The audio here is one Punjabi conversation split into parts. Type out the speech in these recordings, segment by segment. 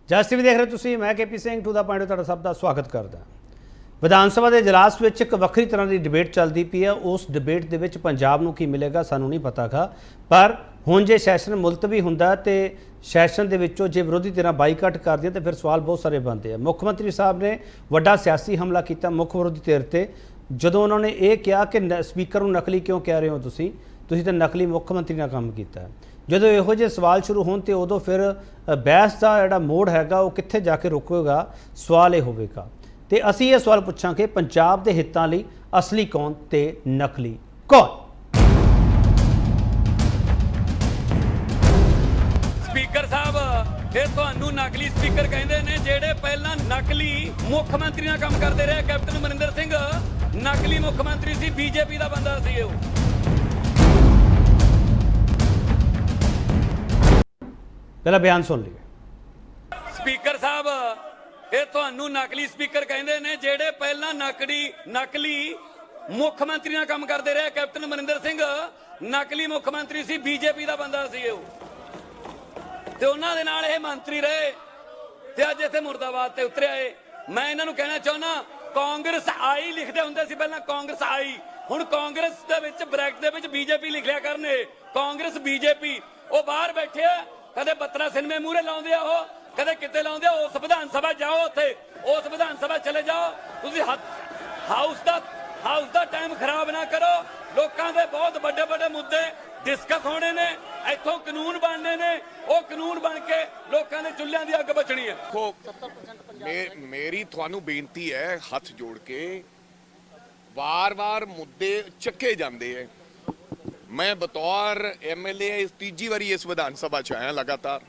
ਜਸ ਟੀਵੀ ਦੇਖ ਰਹੇ ਤੁਸੀਂ, मैं KP Singh to the point ਤੁਹਾਡਾ ਸਭ ਦਾ ਸਵਾਗਤ ਕਰਦਾ। ਵਿਧਾਨ ਸਭਾ ਦੇ ਇਜਲਾਸ ਵਿੱਚ ਇੱਕ ਵੱਖਰੀ ਤਰ੍ਹਾਂ ਦੀ ਡਿਬੇਟ ਚੱਲਦੀ ਪਈ ਹੈ। ਉਸ ਡਿਬੇਟ ਦੇ ਵਿੱਚ ਪੰਜਾਬ ਨੂੰ ਕੀ ਮਿਲੇਗਾ ਸਾਨੂੰ ਨਹੀਂ ਪਤਾ ਗਾ, ਪਰ ਹੁਣ ਜੇ ਸੈਸ਼ਨ ਮੁਲਤਵੀ ਹੁੰਦਾ ਤੇ ਸੈਸ਼ਨ ਦੇ ਵਿੱਚੋਂ ਜੇ ਵਿਰੋਧੀ ਧਿਰਾਂ ਬਾਈਕਾਟ ਕਰਦੀਆਂ ਤੇ ਫਿਰ ਸਵਾਲ ਬਹੁਤ ਸਾਰੇ ਬਣਦੇ ਆ। ਮੁੱਖ ਮੰਤਰੀ ਸਾਹਿਬ ਨੇ ਵੱਡਾ ਸਿਆਸੀ ਹਮਲਾ ਕੀਤਾ ਮੁੱਖ ਵਿਰੋਧੀ ਧਿਰ ਤੇ, ਜਦੋਂ ਉਹਨਾਂ ਨੇ ਇਹ ਕਿਹਾ ਕਿ ਸਪੀਕਰ ਨੂੰ ਨਕਲੀ ਕਿਉਂ ਕਹਿ ਰਹੇ ਹੋ ਤੁਸੀਂ ਤਾਂ ਨਕਲੀ ਮੁੱਖ ਮੰਤਰੀ ਨਾਲ ਕੰਮ ਕੀਤਾ। ਜਦੋਂ ਇਹੋ ਜਿਹੇ ਸਵਾਲ ਸ਼ੁਰੂ ਹੋਣ ਤੇ ਉਦੋਂ ਫਿਰ ਬਹਿਸ ਦਾ ਜਿਹੜਾ ਮੋੜ ਹੈਗਾ ਉਹ ਕਿੱਥੇ ਜਾ ਕੇ ਰੁਕੇਗਾ, ਸਵਾਲ ਇਹ ਹੋਵੇਗਾ। ਤੇ ਅਸੀਂ ਇਹ ਸਵਾਲ ਪੁੱਛਾਂਗੇ, ਪੰਜਾਬ ਦੇ ਹਿੱਤਾਂ ਲਈ ਅਸਲੀ ਕੌਣ ਤੇ ਨਕਲੀ ਕੌਣ? ਸਪੀਕਰ ਸਾਹਿਬ ਇਹ ਤੁਹਾਨੂੰ ਨਕਲੀ ਸਪੀਕਰ ਕਹਿੰਦੇ ਨੇ, ਜਿਹੜੇ ਪਹਿਲਾਂ ਨਕਲੀ ਮੁੱਖ ਮੰਤਰੀ ਨਾਲ ਕੰਮ ਕਰਦੇ ਰਹੇ। ਕੈਪਟਨ ਅਮਰਿੰਦਰ ਸਿੰਘ ਨਕਲੀ ਮੁੱਖ ਮੰਤਰੀ ਸੀ, ਬੀਜੇਪੀ ਦਾ ਬੰਦਾ ਸੀ ਉਹ। ਪਹਿਲਾ ਬਿਆਨ ਸੁਣ ਲਈਏ। ਸਪੀਕਰ ਸਾਹਿਬ ਇਹ ਤੁਹਾਨੂੰ ਨਕਲੀ ਸਪੀਕਰ ਕਹਿੰਦੇ ਨੇ, ਜਿਹੜੇ ਪਹਿਲਾਂ ਨਕਲੀ ਮੁੱਖ ਮੰਤਰੀ ਨਾਲ ਕੰਮ ਕਰਦੇ ਰਹੇ। ਕੈਪਟਨ ਅਮਰਿੰਦਰ ਸਿੰਘ ਨਕਲੀ ਮੁੱਖ ਮੰਤਰੀ ਸੀ, ਬੀਜੇਪੀ ਦਾ ਬੰਦਾ ਸੀ ਉਹ, ਤੇ ਉਹਨਾਂ ਦੇ ਨਾਲ ਇਹ ਮੰਤਰੀ ਰਹੇ ਤੇ ਅੱਜ ਇੱਥੇ ਮੁਰਦਾਬਾਦ ਤੇ ਉਤਰਿਆ ਏ। ਮੈਂ ਇਹਨਾਂ ਨੂੰ ਕਹਿਣਾ ਚਾਹੁੰਦਾ, ਕਾਂਗਰਸ ਆਈ ਲਿਖਦੇ ਹੁੰਦੇ ਸੀ ਪਹਿਲਾਂ, ਕਾਂਗਰਸ ਆਈ, ਹੁਣ ਕਾਂਗਰਸ ਦੇ ਵਿੱਚ ਬ੍ਰੈਕਟ ਦੇ ਵਿੱਚ ਬੀਜੇਪੀ ਲਿਖ ਲਿਆ ਕਰਨੇ। ਕਾਂਗਰਸ ਬੀਜੇਪੀ ਉਹ ਬਾਹਰ ਬੈਠੇ ਆ, ਕਦੇ 12 ਸਿਨੇਮੇ ਮੂਹਰੇ ਲਾਉਂਦੇ ਆ, ਉਹ ਕਦੇ ਕਿਤੇ ਲਾਉਂਦੇ ਆ। ਉਸ ਵਿਧਾਨ ਸਭਾ ਜਾਓ, ਉੱਥੇ ਉਸ ਵਿਧਾਨ ਸਭਾ ਚਲੇ ਜਾਓ। ਤੁਸੀਂ ਹਾਊਸ ਦਾ ਟਾਈਮ ਖਰਾਬ ਨਾ ਕਰੋ। ਲੋਕਾਂ ਦੇ ਬਹੁਤ ਵੱਡੇ ਵੱਡੇ ਮੁੱਦੇ ਡਿਸਕਸ ਹੋਣੇ ਨੇ, ਇੱਥੋਂ ਕਾਨੂੰਨ ਬਣਨੇ ਨੇ, ਉਹ ਕਾਨੂੰਨ ਬਣ ਕੇ ਲੋਕਾਂ ਦੇ ਚੁੱਲ੍ਹਿਆਂ ਦੀ ਅੱਗ ਬਚਣੀ ਹੈ। ਮੇਰੀ ਤੁਹਾਨੂੰ ਬੇਨਤੀ ਹੈ, ਹੱਥ ਜੋੜ ਕੇ ਵਾਰ-ਵਾਰ ਮੁੱਦੇ ਚੱਕੇ ਜਾਂਦੇ ਹੈ। मैं बतौर MLA तीजी वारी इस विधान सभा च आया लगातार,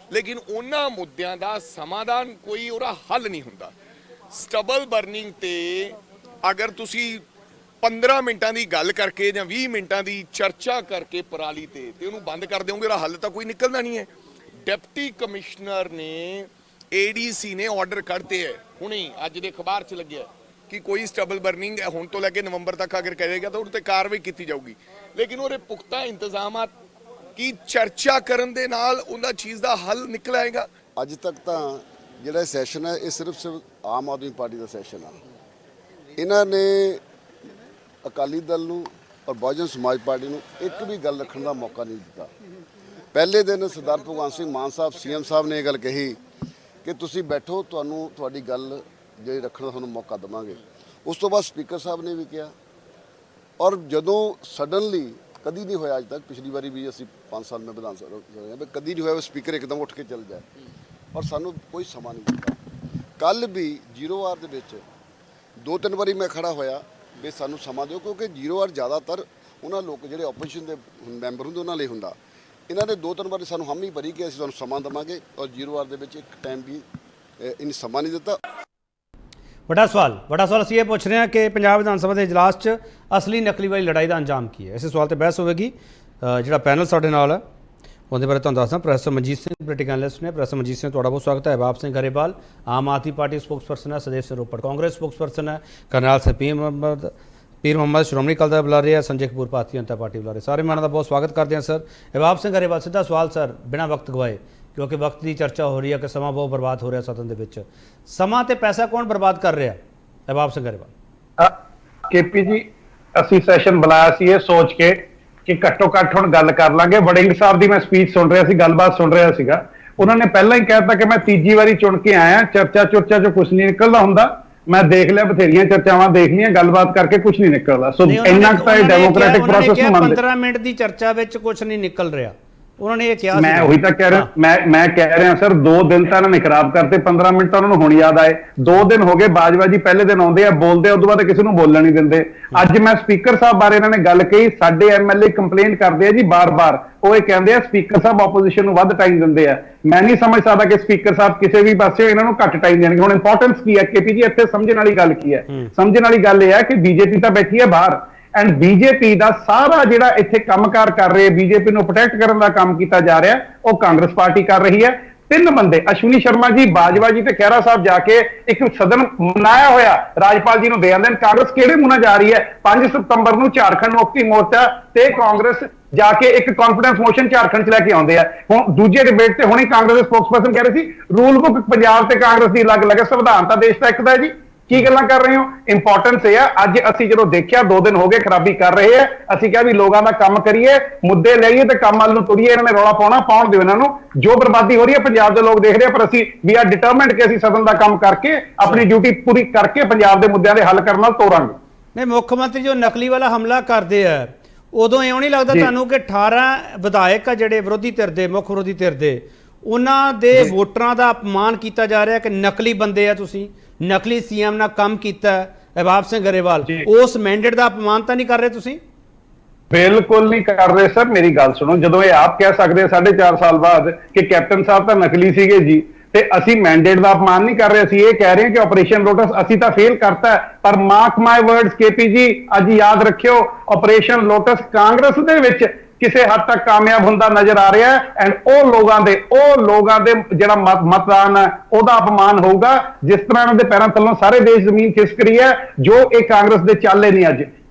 लेकिन उन्होंने मुद्दों का समाधान कोई उहदा हल नहीं हुंदा। स्टबल बर्निंग ते अगर तुसी 15 मिनटां की गल करके या 20 मिनटां की चर्चा करके पराली ते उहनूं बंद कर दोगे, उहदा हल तो कोई निकलना नहीं है। डिप्टी कमिश्नर ने ADC ने ऑर्डर करते है, हुणे अज दे अखबार च लग्या कि कोई स्टबल बर्निंग हुण तो लैके नवंबर तक अगर करेगा तो उस पर कार्रवाई की जाऊगी। लेकिन वो पुख्ता इंतजाम की चर्चा करन दे नाल उन्हां चीज़ दा हल निकल आएगा। अज तक तो जिहड़ा सैशन है ये सिर्फ आम आदमी पार्टी का सैशन है। इन्हां ने अकाली दल नूं और बहुजन समाज पार्टी नूं एक भी गल रखण दा मौका नहीं दिता। पहले दिन सरदार भगवंत सिंह मान साहब CM साहब ने यह गल कही कि तुसीं बैठो, तुहानूं तुहाडी गल जी रखण दा तुहानूं मौका देवांगे। उस तो बाद स्पीकर साहब ने भी कहा, और जदों सडनली कभी नहीं होया अज तक, पिछली बारी भी असीं 5 साल में विधान सभा कभी नहीं होया स्पीकर एकदम उठ के चल जाए, और सानूं कोई समा नहीं दिता। कल भी 0 आवर दे विच 2-3 बारी मैं खड़ा होया भी सानूं समा दिओ, क्योंकि 0 आवर ज़्यादातर उन्हां लोग जिहड़े ओपोजिशन के मैंबर हुंदे उन्हां लई हुंदा। इन्हां ने 2-3 बारी सानूं हामी भरी कि असीं तुहानूं समा देवांगे, और 0 आवर दे विच एक टाइम भी इन्हें समा नहीं दिता। ਵੱਡਾ ਸਵਾਲ ਅਸੀਂ ਇਹ ਪੁੱਛ ਰਹੇ ਹਾਂ ਕਿ ਪੰਜਾਬ ਵਿਧਾਨ ਸਭਾ ਦੇ ਇਜਲਾਸ 'ਚ ਅਸਲੀ ਨਕਲੀ ਵਾਲੀ ਲੜਾਈ ਦਾ ਅੰਜਾਮ ਕੀ ਹੈ। ਇਸੇ ਸਵਾਲ ਤੇ ਬਹਿਸ ਹੋਵੇਗੀ। ਜਿਹੜਾ ਪੈਨਲ ਸਾਡੇ ਨਾਲ ਹੈ ਉਹਦੇ ਬਾਰੇ ਤੁਹਾਨੂੰ ਦੱਸਦਾ। Professor Manjit Singh political analyst ਨੇ। ਪ੍ਰੋਫੈਸਰ ਮਨਜੀਤ ਸਿੰਘ ਤੁਹਾਡਾ ਬਹੁਤ ਸਵਾਗਤ ਹੈ। ਬਾਬ ਸਿੰਘ ਗਰੇਵਾਲ ਆਮ ਆਦਮੀ ਪਾਰਟੀ ਸਪੋਕਸਪਰਸਨ ਹੈ, ਸਦੇਵ ਸਿੰਘ ਰੋਪੜ ਕਾਂਗਰਸ ਸਪੋਕਸਪਰਸਨ ਹੈ, ਕਰਨਾਲ ਸਿੰਘ ਪੀਰ ਮੁਹੰਮਦ ਸ਼੍ਰੋਮਣੀ ਅਕਾਲੀ ਦਲ ਬੁਲਾ ਰਹੇ ਆ, ਸੰਜੇ ਕਪੂਰ ਭਾਰਤੀ ਜਨਤਾ ਪਾਰਟੀ ਬੁਲਾ ਰਹੇ। ਸਾਰੇ ਮਾਨਾਂ ਦਾ ਬਹੁਤ ਸਵਾਗਤ ਕਰਦੇ हैं सर। ਬਾਬ ਸਿੰਘ ਗਰੇਵਾਲ ਸਿੱਧਾ ਸਵਾਲ ਸਰ, ਬਿਨਾਂ ਵਕਤ ਗਵਾਏ, क्योंकि वक्त की चर्चा हो रही है कि समा बहुत बर्बाद हो रहा सदन के समा ते पैसा कौन बर्बाद कर रहा? अहबाब सिंह गरेवाल। KP जी ਅਸੀਂ ਸੈਸ਼ਨ ਬੁਲਾਇਆ ਸੀ ਇਹ ਸੋਚ ਕੇ ਕਿ ਘੱਟੋ ਘੱਟ ਹੁਣ ਗੱਲ ਕਰ ਲਾਂਗੇ। ਵੜਿੰਗ ਸਾਹਿਬ ਦੀ ਮੈਂ ਸਪੀਚ ਸੁਣ ਰਿਹਾ ਸੀ, ਗੱਲਬਾਤ ਸੁਣ ਰਿਹਾ ਸੀਗਾ। ਉਹਨਾਂ ਨੇ ਪਹਿਲਾਂ ਹੀ ਕਹਿਤਾ ਕਿ ਮੈਂ ਤੀਜੀ ਵਾਰੀ ਚੁਣ ਕੇ ਆਇਆ, ਚਰਚਾ ਚੋਂ ਕੁਝ ਨਹੀਂ ਨਿਕਲਦਾ ਹੁੰਦਾ। ਮੈਂ ਦੇਖ ਲਿਆ, ਬਥੇਰੀਆਂ ਚਰਚਾਵਾਂ ਦੇਖ ਲਈਆਂ, ਗੱਲਬਾਤ ਕਰਕੇ ਕੁਝ ਨਹੀਂ ਨਿਕਲਦਾ। ਸੋ ਇੰਨਾ ਤਾਂ ਡੈਮੋਕ੍ਰੈਟਿਕ ਪ੍ਰੋਸੈਸ ਨੂੰ ਮੰਨਦੇ। 15 ਮਿੰਟ ਦੀ ਚਰਚਾ ਵਿੱਚ ਕੁਝ ਨਹੀਂ ਨਿਕਲ ਰਿਹਾ, उन्होंने ये किया। मैं वही तक कह रहा, मैं कह रहा सर 2 दिन तो इन्होंने खराब करते, 15 मिनट तो उन्होंने हुण याद आए। 2 दिन हो गए, बाजवा जी पहले दिन आउंदे आ, बोलते आ, उस बाद किसी नूं बोलण नहीं दिंदे। अज मैं स्पीकर साहब बारे इन्होंने गल कही, साडे MLA कंप्लेन करते हैं जी बार-बार, वो ये कहते हैं स्पीकर साहब ओपोजिशन नूं वध टाइम दिंदे आ। मैं नहीं समझ सकता कि स्पीकर साहब किसी भी पासे इन्हां नूं घट टाइम देणगे। हुण इंपॉर्टेंस की है KP जी, इत्थे समझण वाली गल की है? समझण वाली गल यह है कि BJP तो बैठी है बाहर, एंड BJP का सारा जिहड़ा इत्थे कामकार कर रहे, BJP नूं प्रोटेक्ट करने का काम किया जा रहा है, वो कांग्रेस पार्टी कर रही है। 3 बंदे अश्विनी शर्मा जी, बाजवा जी ते खैरा साहब जाके एक सदन मनाया होया राजपाल जी नूं दे आंदे। कांग्रेस किहड़े मुंह नाल जा रही है? 5 सितंबर नूं झारखंड मुक्ति मोर्चा ते कांग्रेस ਜਾ ਕੇ ਇੱਕ ਕੌਨਫੀਡੈਂਸ ਮੋਸ਼ਨ ਝਾਰਖੰਡ 'ਚ ਲੈ ਕੇ ਆਉਂਦੇ ਆ। ਹੁਣ ਦੂਜੇ ਡਿਬੇਟ ਤੇ ਹੁਣੇ ਕਾਂਗਰਸ ਦੇ ਸਪੋਕਸਪਰਸਨ ਕਹਿ ਰਹੇ ਸੀ ਰੂਲ ਬੁੱਕ ਪੰਜਾਬ ਤੇ ਕਾਂਗਰਸ ਦੀ ਅਲੱਗ-ਅਲੱਗ ਹੈ, ਸੰਵਿਧਾਨ ਤਾਂ ਦੇਸ਼ ਦਾ ਇੱਕ ਦਾ ਹੈ ਜੀ। ਕੀ ਗੱਲਾਂ ਕਰ ਰਹੇ ਹੋ? ਇੰਪੋਰਟੈਂਸ ਇਹ ਆ, ਅੱਜ ਅਸੀਂ ਜਦੋਂ ਦੇਖਿਆ 2 ਦਿਨ ਹੋ ਗਏ ਖਰਾਬੀ ਕਰ ਰਹੇ ਆ, ਅਸੀਂ ਕਿਹਾ ਵੀ ਲੋਕਾਂ ਦਾ ਕੰਮ ਕਰੀਏ, ਮੁੱਦੇ ਲਈਏ ਤੇ ਕੰਮ ਵੱਲ ਨੂੰ ਤੁਰੀਏ। ਇਹਨਾਂ ਨੇ ਰੌਲਾ ਪਾਉਣ ਦਿਓ ਇਹਨਾਂ ਨੂੰ। ਜੋ ਬਰਬਾਦੀ ਹੋ ਰਹੀ ਹੈ ਪੰਜਾਬ ਦੇ ਲੋਕ ਦੇਖ ਰਹੇ ਆ, ਪਰ ਅਸੀਂ ਵੀ ਆਰ ਡਿਟਰਮਿੰਡ ਕਿ ਅਸੀਂ ਸਦਨ ਦਾ ਕੰਮ ਕਰਕੇ ਆਪਣੀ ਡਿਊਟੀ ਪੂਰੀ ਕਰਕੇ ਪੰਜਾਬ ਦੇ ਮੁੱਦਿਆਂ ਦੇ ਹੱਲ ਕਰਨ ਨਾਲ ਤੋਰਾਂਗੇ। ਨਹੀਂ, ਮੁੱਖ ਮੰਤਰੀ ਜੋ ਨਕਲੀ ਵਾਲਾ ਹਮਲਾ ਕਰਦੇ ਆ, ਉਦੋਂ ਇਉਂ ਨਹੀਂ ਲੱਗਦਾ ਤੁਹਾਨੂੰ ਕਿ 18 ਵਿਧਾਇਕ ਆ ਜਿਹੜੇ ਵਿਰੋਧੀ ਧਿਰ ਦੇ, ਮੁੱਖ ਵਿਰੋਧੀ ਧਿਰ ਦੇ, ਉਹਨਾਂ ਦੇ ਵੋਟਰਾਂ ਦਾ ਅਪਮਾਨ ਕੀਤਾ ਜਾ ਰਿਹਾ ਕਿ ਨਕਲੀ ਬੰਦੇ ਆ, ਤੁਸੀਂ ਨਕਲੀ ਸੀਐਮ ਨਾਲ ਕੰਮ ਕੀਤਾ ਅਹਿਬਾਬ ਸਿੰਘ ਗਰੇਵਾਲ, ਉਸ ਮੈਂਡੇਟ ਦਾ ਅਪਮਾਨ ਤਾਂ ਨਹੀਂ ਕਰ ਰਹੇ ਤੁਸੀਂ? ਬਿਲਕੁਲ ਨਹੀਂ ਕਰ ਰਹੇ ਸਰ। ਮੇਰੀ ਗੱਲ ਸੁਣੋ, ਜਦੋਂ ਇਹ ਆਪ ਕਹਿ ਸਕਦੇ 4.5 ਸਾਲ ਬਾਅਦ ਕਿ ਕੈਪਟਨ ਸਾਹਿਬ ਤਾਂ ਨਕਲੀ ਸੀਗੇ ਜੀ, ਤੇ ਅਸੀਂ ਮੈਂਡੇਟ ਦਾ ਅਪਮਾਨ ਨਹੀਂ ਕਰ ਰਹੇ, ਅਸੀਂ ਇਹ ਕਹਿ ਰਹੇ ਹਾਂ ਕਿ ਆਪਰੇਸ਼ਨ ਲੋਟਸ ਅਸੀਂ ਤਾਂ ਫੇਲ ਕਰਤਾ, ਪਰ ਮਾਰਕ ਮਾਈ ਵਰਡਸ ਕੇਪੀ ਜੀ, ਅੱਜ ਯਾਦ ਰੱਖਿਓ ਆਪਰੇਸ਼ਨ ਲੋਟਸ ਕਾਂਗਰਸ ਦੇ ਵਿੱਚ ਕਿਸੇ ਹੱਦ ਤੱਕ ਕਾਮਯਾਬ ਹੁੰਦਾ ਨਜ਼ਰ ਆ ਰਿਹਾ ਹੈ। ਐਂਡ ਉਹ ਲੋਕਾਂ ਦੇ ਜਿਹੜਾ ਮਤਦਾਨ ਹੈ ਉਹਦਾ ਅਪਮਾਨ ਹੋਊਗਾ, ਜਿਸ ਤਰ੍ਹਾਂ ਇਹਨਾਂ ਦੇ ਪੈਰਾਂ ਥੱਲੋਂ ਸਾਰੇ ਦੇਸ਼ ਜ਼ਮੀਨ ਖਿਸਕ ਰਹੀ ਹੈ। ਜੋ ਇਹ ਕਾਂਗਰਸ ਦੇ ਚੱਲੇ ਨਹੀਂ, ਅੱਜ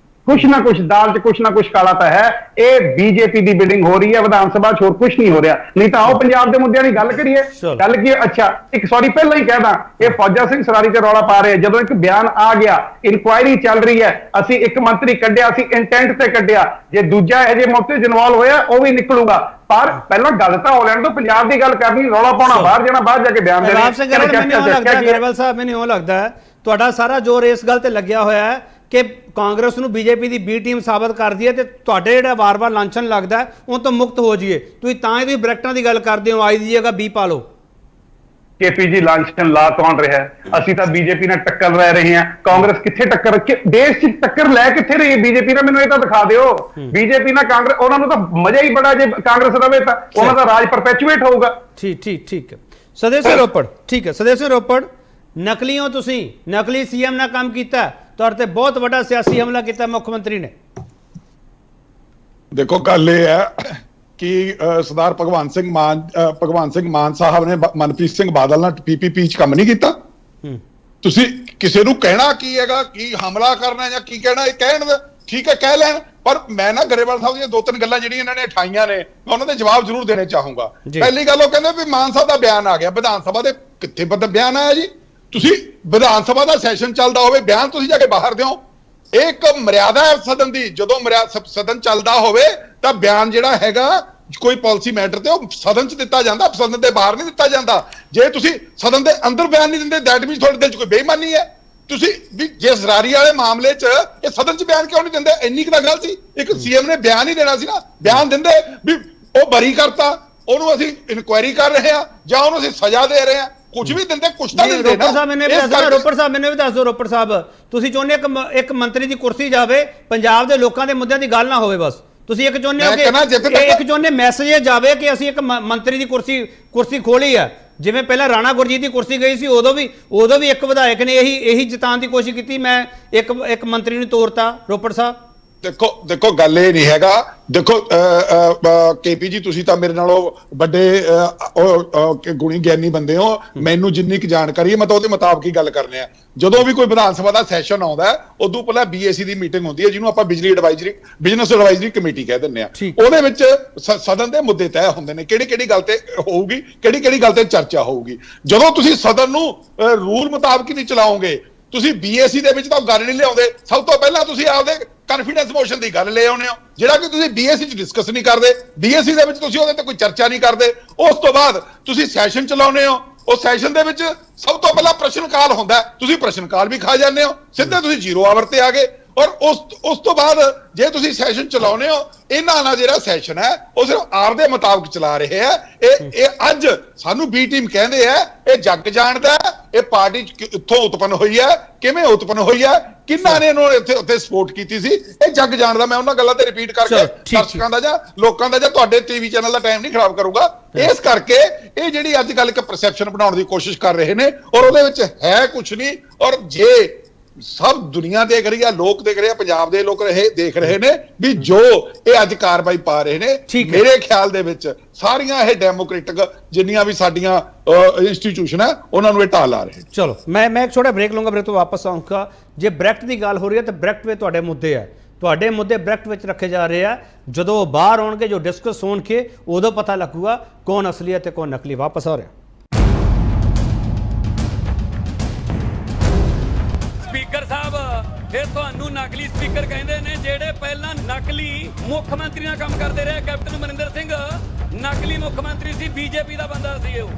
ਕੁਛ ਨਾ ਕੁਛ ਦਾਲ 'ਚ ਕੁਛ ਨਾ ਕੁਛ ਕਾਲਾ ਤਾਂ ਹੈ। ਇਹ ਬੀਜੇਪੀ ਦੀ ਬਿਲਡਿੰਗ ਹੋ ਰਹੀ ਹੈ ਵਿਧਾਨ ਸਭਾ 'ਚ, ਹੋਰ ਕੁਛ ਨਹੀਂ ਹੋ ਰਿਹਾ। ਨਹੀਂ ਤਾਂ ਆਓ ਪੰਜਾਬ ਦੇ ਮੁੱਦਿਆਂ ਦੀ ਗੱਲ ਕਰੀਏ। ਗੱਲ ਕੀ? ਅੱਛਾ, ਇੱਕ ਸੌਰੀ ਪਹਿਲਾਂ ਹੀ ਕਹਿਦਾ, ਇਹ ਫੌਜਾ ਸਿੰਘ ਸਰਾਰੀ ਤੇ ਰੌਲਾ ਪਾ ਰਹੇ। ਜਦੋਂ ਇੱਕ ਬਿਆਨ ਆ ਗਿਆ, ਇਨਕੁਆਇਰੀ ਚੱਲ ਰਹੀ ਹੈ, ਅਸੀਂ ਇੱਕ ਮੰਤਰੀ ਕੱਢਿਆ, ਅਸੀਂ ਇੰਟੈਂਟ ਤੇ ਕੱਢਿਆ, ਜੇ ਦੂਜਾ ਇਹ ਜੇ ਮੌਕੇ 'ਚ ਇਨਵੋਲਵ ਹੋਇਆ ਉਹ ਵੀ ਨਿਕਲੂਗਾ। ਪਰ ਪਹਿਲਾਂ ਗੱਲ ਤਾਂ ਹੋ ਲੈਣ ਤੋਂ, ਪੰਜਾਬ ਦੀ ਗੱਲ ਕਰਨੀ, ਰੌਲਾ ਪਾਉਣਾ ਬਾਹਰ ਜਾਣਾ, ਬਾਹਰ ਜਾ ਕੇ ਬਿਆਨ ਦੇਣਾ। ਗਰੇਵਾਲ ਸਾਹਿਬ, ਮੈਨੂੰ ਇਉਂ ਲੱਗਦਾ ਤੁਹਾਡਾ ਸਾਰਾ ਜ਼ੋਰ ਇਸ ਗੱਲ ਤੇ ਲੱਗਿਆ ਹੋਇਆ ਹੈ ਕਿ ਕਾਂਗਰਸ ਨੂੰ ਬੀਜੇਪੀ ਦੀ ਬੀ ਟੀਮ ਸਾਬਤ ਕਰਦੀ ਹੈ, ਤੇ ਤੁਹਾਡੇ ਜਿਹੜਾ ਵਾਰ-ਵਾਰ ਲਾਂਛਨ ਲੱਗਦਾ ਉਹ ਤੋਂ ਮੁਕਤ ਹੋ ਜਾਈਏ। ਤੁਸੀਂ ਤਾਂ ਹੀ ਤੁਸੀਂ ਬ੍ਰੈਕਟਾਂ ਦੀ ਗੱਲ ਕਰਦੇ ਹੋ, ਆਈ ਦੀ ਜਗ੍ਹਾ ਬੀ ਪਾ ਲਓ। ਕੇਪੀ ਜੀ ਲਾਂਛਨ ਲਾ ਕੌਣ ਰਿਹਾ? ਅਸੀਂ ਤਾਂ ਬੀਜੇਪੀ ਨਾਲ ਟੱਕਰ ਲੈ ਰਹੇ ਹਾਂ। ਕਾਂਗਰਸ ਕਿੱਥੇ ਟੱਕਰ, ਦੇਸ਼ 'ਚ ਟੱਕਰ ਲੈ ਕਿੱਥੇ ਰਹੀ ਹੈ ਬੀਜੇਪੀ ਨਾਲ? ਮੈਨੂੰ ਇਹ ਤਾਂ ਦਿਖਾ ਦਿਓ। ਬੀਜੇਪੀ ਨਾਲ ਕਾਂਗਰਸ, ਉਹਨਾਂ ਨੂੰ ਤਾਂ ਮਜ਼ਾ ਹੀ ਬੜਾ, ਜੇ ਕਾਂਗਰਸ ਰਵੇ ਤਾਂ ਉਹਨਾਂ ਦਾ ਰਾਜ ਪਰਪੈਚੁਏਟ ਹੋਊਗਾ। ਠੀਕ ਹੈ। ਸਦੇਵ ਸਿੰਘ ਰੋਪੜ, ਠੀਕ ਹੈ, ਸਦੇਵ ਸਿੰਘ ਰੋਪੜ, ਨਕਲੀ ਹੋ ਤੁਸੀਂ, ਨਕਲੀ ਸੀਐਮ ਨਾਲ ਕੰਮ ਕੀਤਾ, ਤੁਹਾਡੇ ਤੇ ਬਹੁਤ ਵੱਡਾ ਸਿਆਸੀ ਹਮਲਾ ਕੀਤਾ ਮੁੱਖ ਮੰਤਰੀ ਨੇ। ਦੇਖੋ, ਗੱਲ ਇਹ ਹੈ ਕਿ ਸਰਦਾਰ ਭਗਵੰਤ ਸਿੰਘ ਮਾਨ ਸਾਹਿਬ ਨੇ ਮਨਪ੍ਰੀਤ ਸਿੰਘ ਬਾਦਲ ਨਾਲ ਪੀਪੀਪੀ 'ਚ ਕੰਮ ਨਹੀਂ ਕੀਤਾ। ਤੁਸੀਂ ਕਿਸੇ ਨੂੰ ਕਹਿਣਾ ਕੀ ਹੈਗਾ, ਕੀ ਹਮਲਾ ਕਰਨਾ ਜਾਂ ਕੀ ਕਹਿਣਾ, ਇਹ ਕਹਿਣ ਦਾ ਠੀਕ ਹੈ, ਕਹਿ ਲੈਣ। ਪਰ ਮੈਂ ਨਾ ਗਰੇਵਾਲ ਸਾਹਿਬ ਦੀਆਂ 2-3 ਗੱਲਾਂ ਜਿਹੜੀਆਂ ਇਹਨਾਂ ਨੇ ਉਠਾਈਆਂ ਨੇ, ਮੈਂ ਉਹਨਾਂ ਦੇ ਜਵਾਬ ਜ਼ਰੂਰ ਦੇਣੇ ਚਾਹੂੰਗਾ। ਪਹਿਲੀ ਗੱਲ, ਉਹ ਕਹਿੰਦੇ ਵੀ ਮਾਨ ਸਾਹਿਬ ਦਾ ਬਿਆਨ ਆ ਗਿਆ ਵਿਧਾਨ ਸਭਾ ਦੇ। ਕਿੱਥੇ ਬਿਆਨ ਆਇਆ ਜੀ? ਤੁਸੀਂ ਵਿਧਾਨ ਸਭਾ ਦਾ ਸੈਸ਼ਨ ਚੱਲਦਾ ਹੋਵੇ, ਬਿਆਨ ਤੁਸੀਂ ਜਾ ਕੇ ਬਾਹਰ ਦਿਓ। ਇਹ ਇੱਕ ਮਰਿਆਦਾ ਹੈ ਸਦਨ ਦੀ। ਜਦੋਂ ਸਦਨ ਚੱਲਦਾ ਹੋਵੇ ਤਾਂ ਬਿਆਨ ਜਿਹੜਾ ਹੈਗਾ ਕੋਈ ਪਾਲਿਸੀ ਮੈਟਰ ਤੇ ਉਹ ਸਦਨ 'ਚ ਦਿੱਤਾ ਜਾਂਦਾ, ਸਦਨ ਦੇ ਬਾਹਰ ਨਹੀਂ ਦਿੱਤਾ ਜਾਂਦਾ। ਜੇ ਤੁਸੀਂ ਸਦਨ ਦੇ ਅੰਦਰ ਬਿਆਨ ਨਹੀਂ ਦਿੰਦੇ, ਦੈਟ ਮੀਨਸ ਤੁਹਾਡੇ ਦਿਲ 'ਚ ਕੋਈ ਬੇਈਮਾਨੀ ਹੈ। ਤੁਸੀਂ ਵੀ ਜੇ ਜ਼ਰਾਰੀ ਵਾਲੇ ਮਾਮਲੇ 'ਚ ਇਹ ਸਦਨ 'ਚ ਬਿਆਨ ਕਿਉਂ ਨਹੀਂ ਦਿੰਦੇ? ਇੰਨੀ ਕੁ ਤਾਂ ਗੱਲ ਸੀ। ਇੱਕ ਸੀਐਮ ਨੇ ਬਿਆਨ ਹੀ ਦੇਣਾ ਸੀ ਨਾ। ਬਿਆਨ ਦਿੰਦੇ ਵੀ ਉਹ ਬਰੀ ਕਰਤਾ, ਉਹਨੂੰ ਅਸੀਂ ਇਨਕੁਆਇਰੀ ਕਰ ਰਹੇ ਹਾਂ ਜਾਂ ਉਹਨੂੰ ਅਸੀਂ ਸਜ਼ਾ ਦੇ ਰਹੇ ਹਾਂ, ਕੁਝ ਵੀ ਦਿੰਦੇ, ਕੁਝ ਤਾਂ ਦਿੰਦੇ। ਰੋਪੜ ਸਾਹਿਬ ਮੈਨੂੰ ਵੀ ਦੱਸ ਦਿਓ, ਰੋਪੜ ਸਾਹਿਬ, ਤੁਸੀਂ ਚਾਹੁੰਦੇ ਇੱਕ ਮੰਤਰੀ ਦੀ ਕੁਰਸੀ ਜਾਵੇ, ਪੰਜਾਬ ਦੇ ਲੋਕਾਂ ਦੇ ਮੁੱਦਿਆਂ ਦੀ ਗੱਲ ਨਾ ਹੋਵੇ ਬਸ? ਤੁਸੀਂ ਇੱਕ ਚਾਹੁੰਦੇ ਹੋ ਕਿ ਇੱਕ ਚਾਹੁੰਦੇ ਮੈਸੇਜ ਜਾਵੇ ਕਿ ਅਸੀਂ ਇੱਕ ਮੰਤਰੀ ਦੀ ਕੁਰਸੀ ਖੋਲੀ ਆ, ਜਿਵੇਂ ਪਹਿਲਾਂ ਰਾਣਾ ਗੁਰਜੀਤ ਦੀ ਕੁਰਸੀ ਗਈ ਸੀ, ਉਦੋਂ ਵੀ ਇੱਕ ਵਿਧਾਇਕ ਨੇ ਇਹੀ ਜਿਤਾਉਣ ਦੀ ਕੋਸ਼ਿਸ਼ ਕੀਤੀ, ਮੈਂ ਇੱਕ ਮੰਤਰੀ ਨੂੰ ਤੋੜਤਾ। ਰੋਪੜ ਸਾਹਿਬ, ਦੇਖੋ ਗੱਲ ਇਹ ਨਹੀਂ ਹੈਗਾ। ਦੇਖੋ ਕੇਪੀ ਜੀ, ਤੁਸੀਂ ਤਾਂ ਮੇਰੇ ਨਾਲੋਂ ਵੱਡੇ ਗੁਣੀ ਗਿਆਨੀ ਬੰਦੇ ਹੋ। ਮੈਨੂੰ ਜਿੰਨੀ ਕੁ ਜਾਣਕਾਰੀ ਹੈ ਮੈਂ ਤਾਂ ਉਹਦੇ ਮੁਤਾਬਕ ਹੀ ਗੱਲ ਕਰਨੇ ਆ। ਜਦੋਂ ਵੀ ਕੋਈ ਵਿਧਾਨ ਸਭਾ ਦਾ ਸੈਸ਼ਨ ਆਉਂਦਾ, ਉਦੋਂ ਪਹਿਲਾਂ BAC ਦੀ ਮੀਟਿੰਗ ਹੁੰਦੀ ਹੈ, ਜਿਹਨੂੰ ਆਪਾਂ ਬਿਜ਼ਨਸ ਐਡਵਾਈਜ਼ਰੀ ਕਮੇਟੀ ਕਹਿ ਦਿੰਦੇ ਆ। ਉਹਦੇ ਵਿੱਚ ਸਦਨ ਦੇ ਮੁੱਦੇ ਤੈਅ ਹੁੰਦੇ ਨੇ, ਕਿਹੜੀ ਗੱਲ ਤੇ ਹੋਊਗੀ, ਕਿਹੜੀ ਗੱਲ ਤੇ ਚਰਚਾ ਹੋਊਗੀ। ਜਦੋਂ ਤੁਸੀਂ ਸਦਨ ਨੂੰ ਰੂਲ ਮੁਤਾਬਕ ਹੀ ਨਹੀਂ ਚਲਾਓਗੇ, ਤੁਸੀਂ BAC ਦੇ ਵਿੱਚ ਤਾਂ ਗੱਲ ਨਹੀਂ ਲਿਆਉਂਦੇ। ਸਭ ਤੋਂ ਪਹਿਲਾਂ ਤੁਸੀਂ ਆਪਦੇ ਕੌਨਫੀਡੈਂਸ ਮੋਸ਼ਨ ਦੀ ਗੱਲ ਲੈ ਆਉਂਦੇ ਹੋ, ਜਿਹੜਾ ਕਿ ਤੁਸੀਂ BAC 'ਚ ਡਿਸਕਸ ਨਹੀਂ ਕਰਦੇ। BAC ਦੇ ਵਿੱਚ ਤੁਸੀਂ ਉਹਦੇ ਤੇ ਕੋਈ ਚਰਚਾ ਨਹੀਂ ਕਰਦੇ। ਉਸ ਤੋਂ ਬਾਅਦ ਤੁਸੀਂ ਸੈਸ਼ਨ ਚਲਾਉਂਦੇ ਹੋ, ਉਸ ਸੈਸ਼ਨ ਦੇ ਵਿੱਚ ਸਭ ਤੋਂ ਪਹਿਲਾਂ ਪ੍ਰਸ਼ਨ ਕਾਲ ਹੁੰਦਾ, ਤੁਸੀਂ ਪ੍ਰਸ਼ਨ ਕਾਲ ਵੀ ਖਾ ਜਾਂਦੇ ਹੋ, ਸਿੱਧੇ ਤੁਸੀਂ 0 ਆਵਰ ਤੇ ਆ ਗਏ। ਔਰ ਉਸ ਤੋਂ ਬਾਅਦ ਜੇ ਤੁਸੀਂ ਸੈਸ਼ਨ ਚਲਾਉਂਦੇ ਹੋ, ਇਹਨਾਂ ਨਾਲ ਜਿਹੜਾ ਸੈਸ਼ਨ ਹੈ ਉਹ ਸਿਰਫ ਆਪਦੇ ਮੁਤਾਬਕ ਚਲਾ ਰਹੇ ਆ। ਇਹ ਅੱਜ ਸਾਨੂੰ ਬੀ ਟੀਮ ਕਹਿੰਦੇ ਆ, ਇਹ ਜੱਗ ਜਾਣਦਾ ਇਹ ਪਾਰਟੀ ਇੱਥੋਂ ਉਤਪੰਨ ਹੋਈ ਹੈ, ਕਿਵੇਂ ਉਤਪੰਨ ਹੋਈ ਹੈ, ਕਿੰਨਾਂ ਨੇ ਇਹਨੂੰ ਉੱਥੇ ਸਪੋਰਟ ਕੀਤੀ ਸੀ, ਇਹ ਜੱਗ ਜਾਣਦਾ। ਮੈਂ ਉਹਨਾਂ ਗੱਲਾਂ ਤੇ ਰਿਪੀਟ ਕਰਕੇ ਦਰਸ਼ਕਾਂ ਦਾ ਜਾਂ ਲੋਕਾਂ ਦਾ ਜਾਂ ਤੁਹਾਡੇ ਟੀਵੀ ਚੈਨਲ ਦਾ ਟਾਈਮ ਨਹੀਂ ਖਰਾਬ ਕਰੂਗਾ। ਇਸ ਕਰਕੇ ਇਹ ਜਿਹੜੀ ਅੱਜ ਕੱਲ ਇੱਕ ਪਰਸੈਪਸ਼ਨ ਬਣਾਉਣ ਦੀ ਕੋਸ਼ਿਸ਼ ਕਰ ਰਹੇ ਨੇ, ਔਰ ਉਹਦੇ ਵਿੱਚ ਹੈ ਕੁਛ ਨਹੀਂ। ਔਰ ਜੇ ਸਭ ਦੁਨੀਆ ਦੇਖ ਰਹੀ ਹੈ, ਲੋਕ ਦੇਖ ਰਹੇ ਆ, ਪੰਜਾਬ ਦੇ ਲੋਕ ਦੇਖ ਰਹੇ ਨੇ ਵੀ ਜੋ ਇਹ ਅੱਜ ਕਾਰਵਾਈ ਪਾ ਰਹੇ ਨੇ, ਮੇਰੇ ਖਿਆਲ ਦੇ ਵਿੱਚ ਸਾਰੀਆਂ ਇਹ ਡੈਮੋਕ੍ਰੈਟਿਕ ਜਿੰਨੀਆਂ ਵੀ ਸਾਡੀਆਂ ਇੰਸਟੀਟਿਊਸ਼ਨ ਹੈ ਉਹਨਾਂ ਨੂੰ ਇਹ ਢਾਹ ਲਾ ਰਹੇ। ਚਲੋ, ਮੈਂ ਇੱਕ ਛੋਟਾ ਬ੍ਰੇਕ ਲਵਾਂਗਾ, ਬ੍ਰੇਕ ਤੋਂ ਵਾਪਸ ਆਉਂਗਾ। ਜੇ ਬ੍ਰੈਕਟ ਦੀ ਗੱਲ ਹੋ ਰਹੀ ਹੈ ਤਾਂ ਬ੍ਰੈਕਟ ਵਿੱਚ ਤੁਹਾਡੇ ਮੁੱਦੇ ਆ, ਤੁਹਾਡੇ ਮੁੱਦੇ ਬ੍ਰੈਕਟ ਵਿੱਚ ਰੱਖੇ ਜਾ ਰਹੇ ਆ। ਜਦੋਂ ਉਹ ਬਾਹਰ ਆਉਣਗੇ, ਜੋ ਡਿਸਕਸ ਹੋਣਗੇ, ਉਦੋਂ ਪਤਾ ਲੱਗੂਗਾ ਕੌਣ ਅਸਲੀ ਹੈ ਤੇ ਕੌਣ ਨਕਲੀ। ਵਾਪਸ ਆ ਰਿਹਾ ਸਪੀਕਰ ਸਾਹਿਬ, ਇਹ ਤੁਹਾਨੂੰ ਨਕਲੀ ਸਪੀਕਰ ਕਹਿੰਦੇ ਨੇ ਜਿਹੜੇ ਪਹਿਲਾਂ ਨਕਲੀ ਮੁੱਖ ਮੰਤਰੀ ਨਾਲ ਕੰਮ ਕਰਦੇ ਰਹੇ। ਕੈਪਟਨ ਅਮਰਿੰਦਰ ਸਿੰਘ ਨਕਲੀ ਮੁੱਖ ਮੰਤਰੀ ਸੀ, ਬੀਜੇਪੀ ਦਾ ਬੰਦਾ ਸੀ ਉਹ।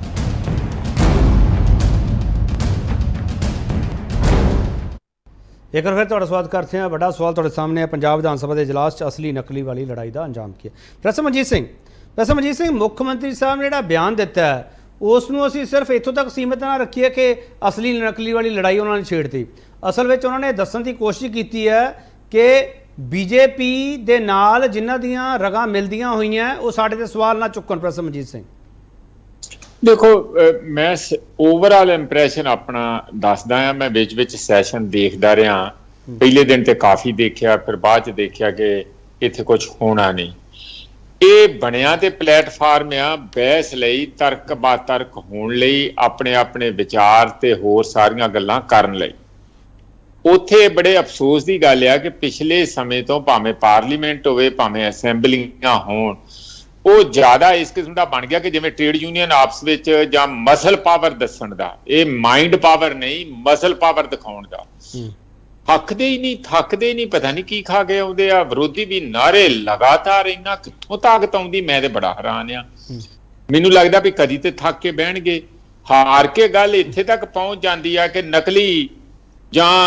एक बार फिर ਤੁਹਾਡਾ ਸਵਾਗਤ करते हैं। बड़ा सवाल ਤੁਹਾਡੇ ਸਾਹਮਣੇ है, पंजाब विधान सभा के इजलास असली नकली वाली लड़ाई का अंजाम की है। प्रोफेसर मनजीत सिंह मुख्य मंत्री साहब ने जो बयान दिता है उसनों असीं सिर्फ इत्थों तक सीमित ना रखिए कि असली नकली वाली लड़ाई उन्होंने छेड़ती। असल में उन्होंने दस्सण की कोशिश की है कि बीजेपी दे नाल जिन्हां दियां रगां मिलदियां होईयां वो साडे ते सवाल ना चुकण। प्रोफेसर मनजीत सिंह देखो, मैं ओवरऑल इंप्रैशन अपना दसदा हाँ। मैं विच सैशन देखता रहा, पहले दिन तो काफ़ी देखा, फिर बाद च देखा कि इत्थे कुछ होना नहीं। ये बनया तो प्लेटफार्म आ बहस लई, तर्क बातर्क होने लई, अपने अपने विचार ते होर सारियां गल्लां करन लई। उत्थे बड़े अफसोस की गल आ कि पिछले समय तो भावें पार्लीमेंट होवे, भावें असैंबलियां होण, वो ज्यादा इस किस्म का बन गया कि जिवें ट्रेड यूनियन आपस विच जां मसल पावर दस्सण दा, ये माइंड पावर नहीं मसल पावर दिखाउण दा। थकदे ही नहीं, पता नहीं की खा के आउंदे आ। विरोधी भी नारे लगातार, इन्ना कित्थों ताकत आउंदी, मैं ते बड़ा हैरान आ। मैनूं लगदा भी कदी ते थक के बहणगे, हार के गल इत्थे तक पहुंच जांदी आ कि नकली जां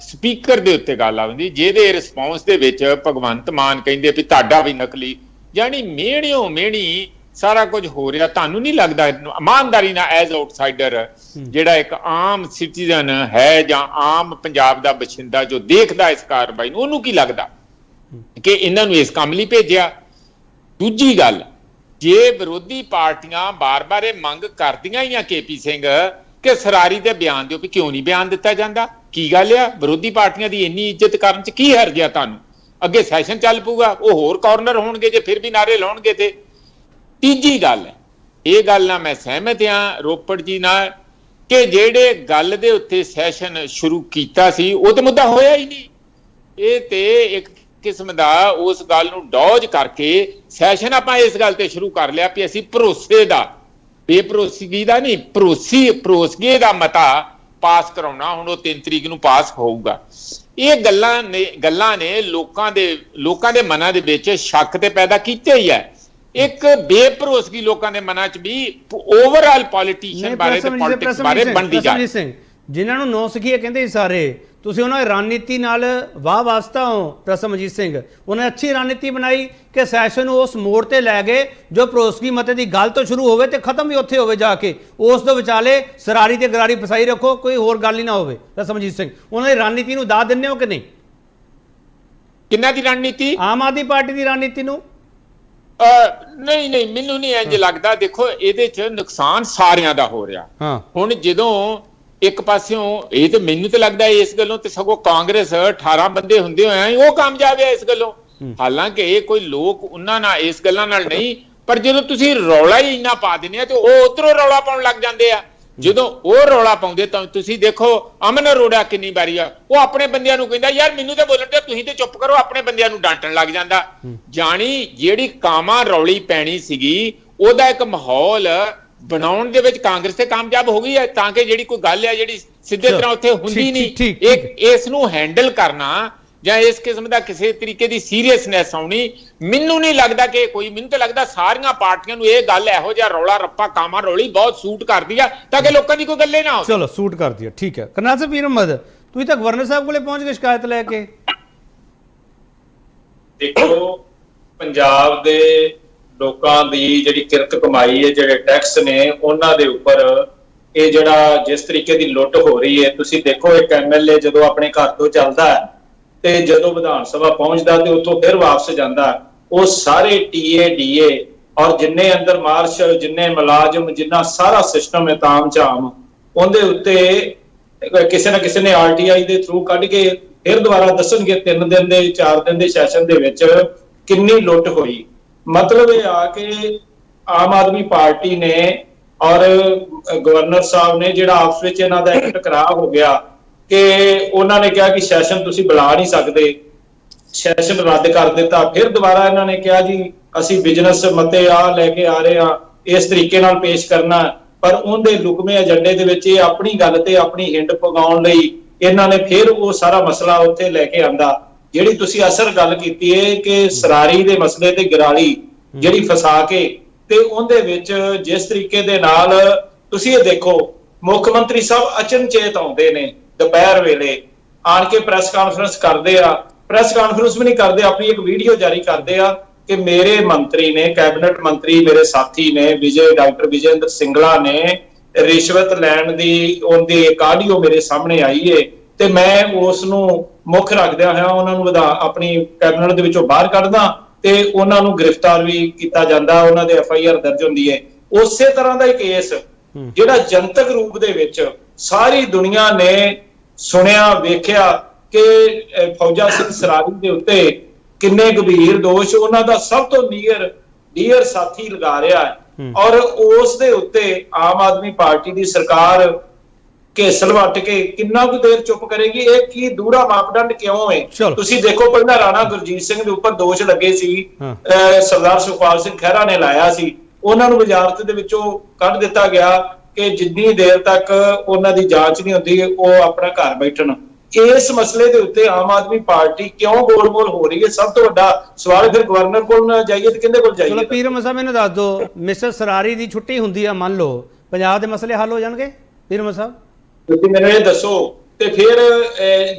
स्पीकर दे उत्ते गल आउंदी, जिहदे रिस्पॉन्स दे विच भगवंत मान कहिंदे भी तुहाडा भी नकली, यानी मेहणियों मेहणी सारा कुछ हो रहा। तुहानूं नहीं लगदा ईमानदारी नाल एज आउटसाइडर जिहड़ा एक आम सिटीजन है जां आम पंजाब दा बशिंदा जो देखदा इस कार्रवाई नूं, उहनूं की लगदा कि इन्हां नूं इस काम लई भेजिया? दूजी गल, जे विरोधी पार्टियां बार-बार ये मंग करदियां ही आ केपी सिंह कि सरारी दे बयान दिओ, भी क्यों नहीं बयान दिता जांदा? की गल आ? विरोधी पार्टियां दी इन्नी इज्जत करन च की हर्ज आ तुहानूं? अगे सैशन चल पऊगा, वो होर कॉर्नर होणगे जे फिर भी नारे लाउणगे ते। तीजी गल है, ये गल नाल मैं सहमत हाँ रोपड़ जी नाल कि जेड़े गल दे उत्ते सैशन शुरू कीता सी वो ते मुद्दा होया ही नहीं। ये ते एक किस्म दा उस गल नूं डॉज करके सैशन आपां इस गल ते शुरू कर लिया भी असीं भरोसे दा, बेभरोसगी दा नहीं, भरोसगे दा मता पास कराउणा। हुण वो 3 तरीक नूं पास होऊगा। ये गल्लां ने लोकां दे मनां दे विच शक ते पैदा कीते ही है। एक बेभरोसगी लोकां दे मनां च भी ओवरऑल पॉलिटिशियन बारे ते पॉलिटिक्स बारे बनदी जा रही है। जिन्हां नूं नौ सखीए कहंदे सारे, तुसीं उन्हां दी रणनीति नाल वाह वास्ता हो। प्रोफेसर मनजीत सिंह उन्हें अच्छी रणनीति बनाई कि सैशन उस मोड़ ते लै गए जो भरोसगी मते दी गल तो शुरू होवे ते खत्म भी उत्थे होवे जाके, उस दे विचाले सरारी ते गरारी फसाई रखो, कोई होर गल ही ना होवे। प्रोफेसर मनजीत सिंह उन्हां दी रणनीति नूं दाद दिंदे हो कि नहीं? किन्ना दी रणनीति? आम आदमी पार्टी दी रणनीति नूं? नहीं मैनूं नहीं इंज लगदा। देखो, इहदे च नुकसान सारियां दा हो रहा। हुण जदों एक पासियों ये तो मैनूं तो लगता है इस गलों तो सगों कांग्रेस 18 बंदे हुंदे होए वो कामयाब है इस गलों। हालांकि ये कोई लोग उन्हां नाल इस गल्लां नाल नहीं, पर जदों तुसीं रौला ही इन्ना पा दिंदे तो वो उधरों रौला पाउण लग जांदे आ। जदों वो रौला पाउंदे तां तुसीं देखो अमन अरोड़ा किन्नी बारी आ वो अपने बंदियां नूं कहंदा यार मैनूं ते बोलण दे, तुसीं ते चुप करो, अपने बंदियां नूं डांटण लग जांदा। जानी जिहड़ी कामा रौली पैणी सीगी ओहदा एक माहौल बनाउण दे विच कांग्रेस ते कामयाब हो गई है, ताकि जिहड़ी कोई गल है जिहड़ी सीधे तरह उत्थे हुंदी नहीं, इस नूं हैंडल करना ਜਾਂ इस किस्म का किसी तरीके की सीरीयसनैस आउणी मैनूं नहीं लगता कि कोई, मैनूं तो लगता सारियां पार्टियां नूं ये गल इहो जिहा रौला रप्पा कामा रौली बहुत सूट करदी आ ताकि लोकां दी कोई गल्ले ना हो। चलो सूट कर दिया, ठीक है। करनाल साहब पीर अहमद तुसीं तां गवर्नर साहब कोले पहुंच गए शिकायत लैके? देखो, पंजाब दे लोकां दी जिहड़ी किरत कमाई है, जिहड़े टैक्स ने उन्हां दे उपर ये जिहड़ा जिस तरीके की लुੱਟ हो रही है, तुसीं देखो एक MLA जदों अपने घर तो चलदा है ते जदों विधान सभा पहुंचदा ते उत्थों फिर वापस जांदा, वो सारे TA DA और जिन्ने अंदर मार्शल जिन्ने मुलाजम जिन्ना सारा सिस्टम है ताम झाम उहदे उत्ते किसी ना किसी ने RTI दे थ्रू कढ के फिर दोबारा दसणगे 3 दिन दे 4 दिन दे सैशन दे विच किन्नी लुੱਟ होई। मतलब ये आ कि आम आदमी पार्टी ने और गवर्नर साहब ने जिहड़ा आपस विच इन्हां दा एक टकराव हो गया, ਕਿ ਉਹਨਾਂ ਨੇ ਕਿਹਾ ਕਿ ਸੈਸ਼ਨ ਤੁਸੀਂ ਬੁਲਾ ਨਹੀਂ ਸਕਦੇ, ਸੈਸ਼ਨ ਰੱਦ ਕਰ ਦਿੱਤਾ। ਫਿਰ ਦੁਬਾਰਾ ਇਹਨਾਂ ਨੇ ਕਿਹਾ ਜੀ ਅਸੀਂ ਬਿਜ਼ਨਸ ਮਤੇ ਆ ਲੈ ਕੇ ਆ ਰਹੇ ਹਾਂ, ਇਸ ਤਰੀਕੇ ਨਾਲ ਪੇਸ਼ ਕਰਨਾ, ਪਰ ਉਹਦੇ ਲੁਕਵੇਂ ਏਜੰਡੇ ਦੇ ਵਿੱਚ ਇਹ ਆਪਣੀ ਗੱਲ ਤੇ ਆਪਣੀ ਹਿੰਡ ਪਗਾਉਣ ਲਈ ਇਹਨਾਂ ਨੇ ਫਿਰ ਉਹ ਸਾਰਾ ਮਸਲਾ ਉੱਥੇ ਲੈ ਕੇ ਆਂਦਾ। ਜਿਹੜੀ ਤੁਸੀਂ ਅਸਰ ਗੱਲ ਕੀਤੀ ਹੈ ਕਿ ਸਰਾਰੀ ਦੇ ਮਸਲੇ ਤੇ ਗਰਾਲੀ ਜਿਹੜੀ ਫਸਾ ਕੇ ਤੇ ਉਹਦੇ ਵਿੱਚ ਜਿਸ ਤਰੀਕੇ ਦੇ ਨਾਲ ਤੁਸੀਂ ਇਹ ਦੇਖੋ, ਮੁੱਖ ਮੰਤਰੀ ਸਾਹਿਬ ਅਚਨਚੇਤ ਆਉਂਦੇ ਨੇ ਦੁਪਹਿਰ ਵੇਲੇ, ਆਣ ਕੇ ਪ੍ਰੈਸ ਕਾਨਫਰੰਸ ਕਰਦੇ ਆ, ਪ੍ਰੈਸ ਕਾਨਫਰੰਸ ਵੀ ਨਹੀਂ ਕਰਦੇ, ਆਪਣੀ ਇੱਕ ਵੀਡੀਓ ਜਾਰੀ ਕਰਦੇ ਆ ਕਿ ਮੇਰੇ ਮੰਤਰੀ ਨੇ, ਕੈਬਨਿਟ ਮੰਤਰੀ ਮੇਰੇ ਸਾਥੀ ਨੇ ਡਾਕਟਰ ਵਿਜੇਂਦਰ ਸਿੰਗਲਾ ਨੇ ਰਿਸ਼ਵਤ ਲੈਣ ਦੀ ਉਹਦੀ ਇੱਕ ਆਡੀਓ ਮੇਰੇ ਸਾਹਮਣੇ ਆਈ ਏ ਤੇ ਮੈਂ ਉਸ ਨੂੰ ਮੁੱਖ ਰੱਖਦਿਆਂ ਹੋਇਆ ਉਹਨਾਂ ਨੂੰ ਆਪਣੀ ਕੈਬਨਿਟ ਦੇ ਵਿੱਚੋਂ ਬਾਹਰ ਕੱਢਦਾ ਤੇ ਉਹਨਾਂ ਨੂੰ ਗ੍ਰਿਫਤਾਰ ਵੀ ਕੀਤਾ ਜਾਂਦਾ, ਉਹਨਾਂ ਦੇ FIR ਦਰਜ ਹੁੰਦੀ ਹੈ। ਉਸੇ ਤਰ੍ਹਾਂ ਦਾ ਹੀ ਕੇਸ ਜਿਹੜਾ ਜਨਤਕ ਰੂਪ ਦੇ ਵਿੱਚ ਸਾਰੀ ਦੁਨੀਆ ਨੇ ਸੁਣਿਆ ਵੇਖਿਆ ਕਿ ਫੌਜਾ ਸਿੰਘ ਸਰਾਰੀ ਦੇ ਉੱਤੇ ਕਿੰਨੇ ਗੰਭੀਰ ਦੋਸ਼ ਉਹਨਾਂ ਦਾ ਸਭ ਤੋਂ ਨੀਅਰ ਸਾਥੀ ਲਗਾ ਰਿਹਾ ਹੈ, ਔਰ ਉਸ ਦੇ ਉੱਤੇ ਆਮ ਆਦਮੀ ਪਾਰਟੀ ਦੀ ਸਰਕਾਰ ਘੇਸਲ ਵੱਟ ਕੇ ਕਿੰਨਾ ਕੁ ਦੇਰ ਚੁੱਪ ਕਰੇਗੀ? ਇਹ ਕੀ ਦੂਹਰਾ ਮਾਪਦੰਡ ਕਿਉਂ ਹੈ? ਤੁਸੀਂ ਦੇਖੋ ਪਹਿਲਾਂ ਰਾਣਾ ਗੁਰਜੀਤ ਸਿੰਘ ਦੇ ਉੱਪਰ ਦੋਸ਼ ਲੱਗੇ ਸੀ, ਸਰਦਾਰ ਸੁਖਪਾਲ ਸਿੰਘ ਖਹਿਰਾ ਨੇ ਲਾਇਆ ਸੀ, ਉਹਨਾਂ ਨੂੰ ਵਜ਼ਾਰਤ ਦੇ ਵਿੱਚੋਂ ਕੱਢ ਦਿੱਤਾ ਗਿਆ ਕਿ ਜਿੰਨੀ ਦੇਰ ਤੱਕ ਉਹਨਾਂ ਦੀ ਜਾਂਚ ਨਹੀਂ ਹੁੰਦੀ ਉਹ ਆਪਣਾ ਘਰ ਬੈਠਣ। ਇਸ ਮਸਲੇ ਦੇ ਉੱਤੇ ਆਮ ਆਦਮੀ ਪਾਰਟੀ ਕਿਉਂ ਗੋਲ-ਮੋਲ ਹੋ ਰਹੀ ਹੈ? ਸਭ ਤੋਂ ਵੱਡਾ ਸਵਾਲ ਫਿਰ ਗਵਰਨਰ ਕੋਲ ਨਾ ਜਾਈਏ ਤੇ ਕਿਹਦੇ ਕੋਲ ਜਾਈਏ? ਚਲੋ ਪੀਰ ਅਹਿਮਦ ਸਾਹਿਬ ਮੈਨੂੰ ਦੱਸ ਦਿਓ, ਮਿਸਟਰ ਸਰਾਰੀ ਦੀ ਛੁੱਟੀ ਹੁੰਦੀ ਆ, ਮੰਨ ਲਓ ਪੰਜਾਬ ਦੇ ਮਸਲੇ ਹੱਲ ਹੋ ਜਾਣਗੇ? ਪੀਰ ਅਹਿਮਦ ਸਾਹਿਬ ਤੁਸੀਂ ਮੈਨੂੰ ਇਹ ਦੱਸੋ। ਤੇ ਫਿਰ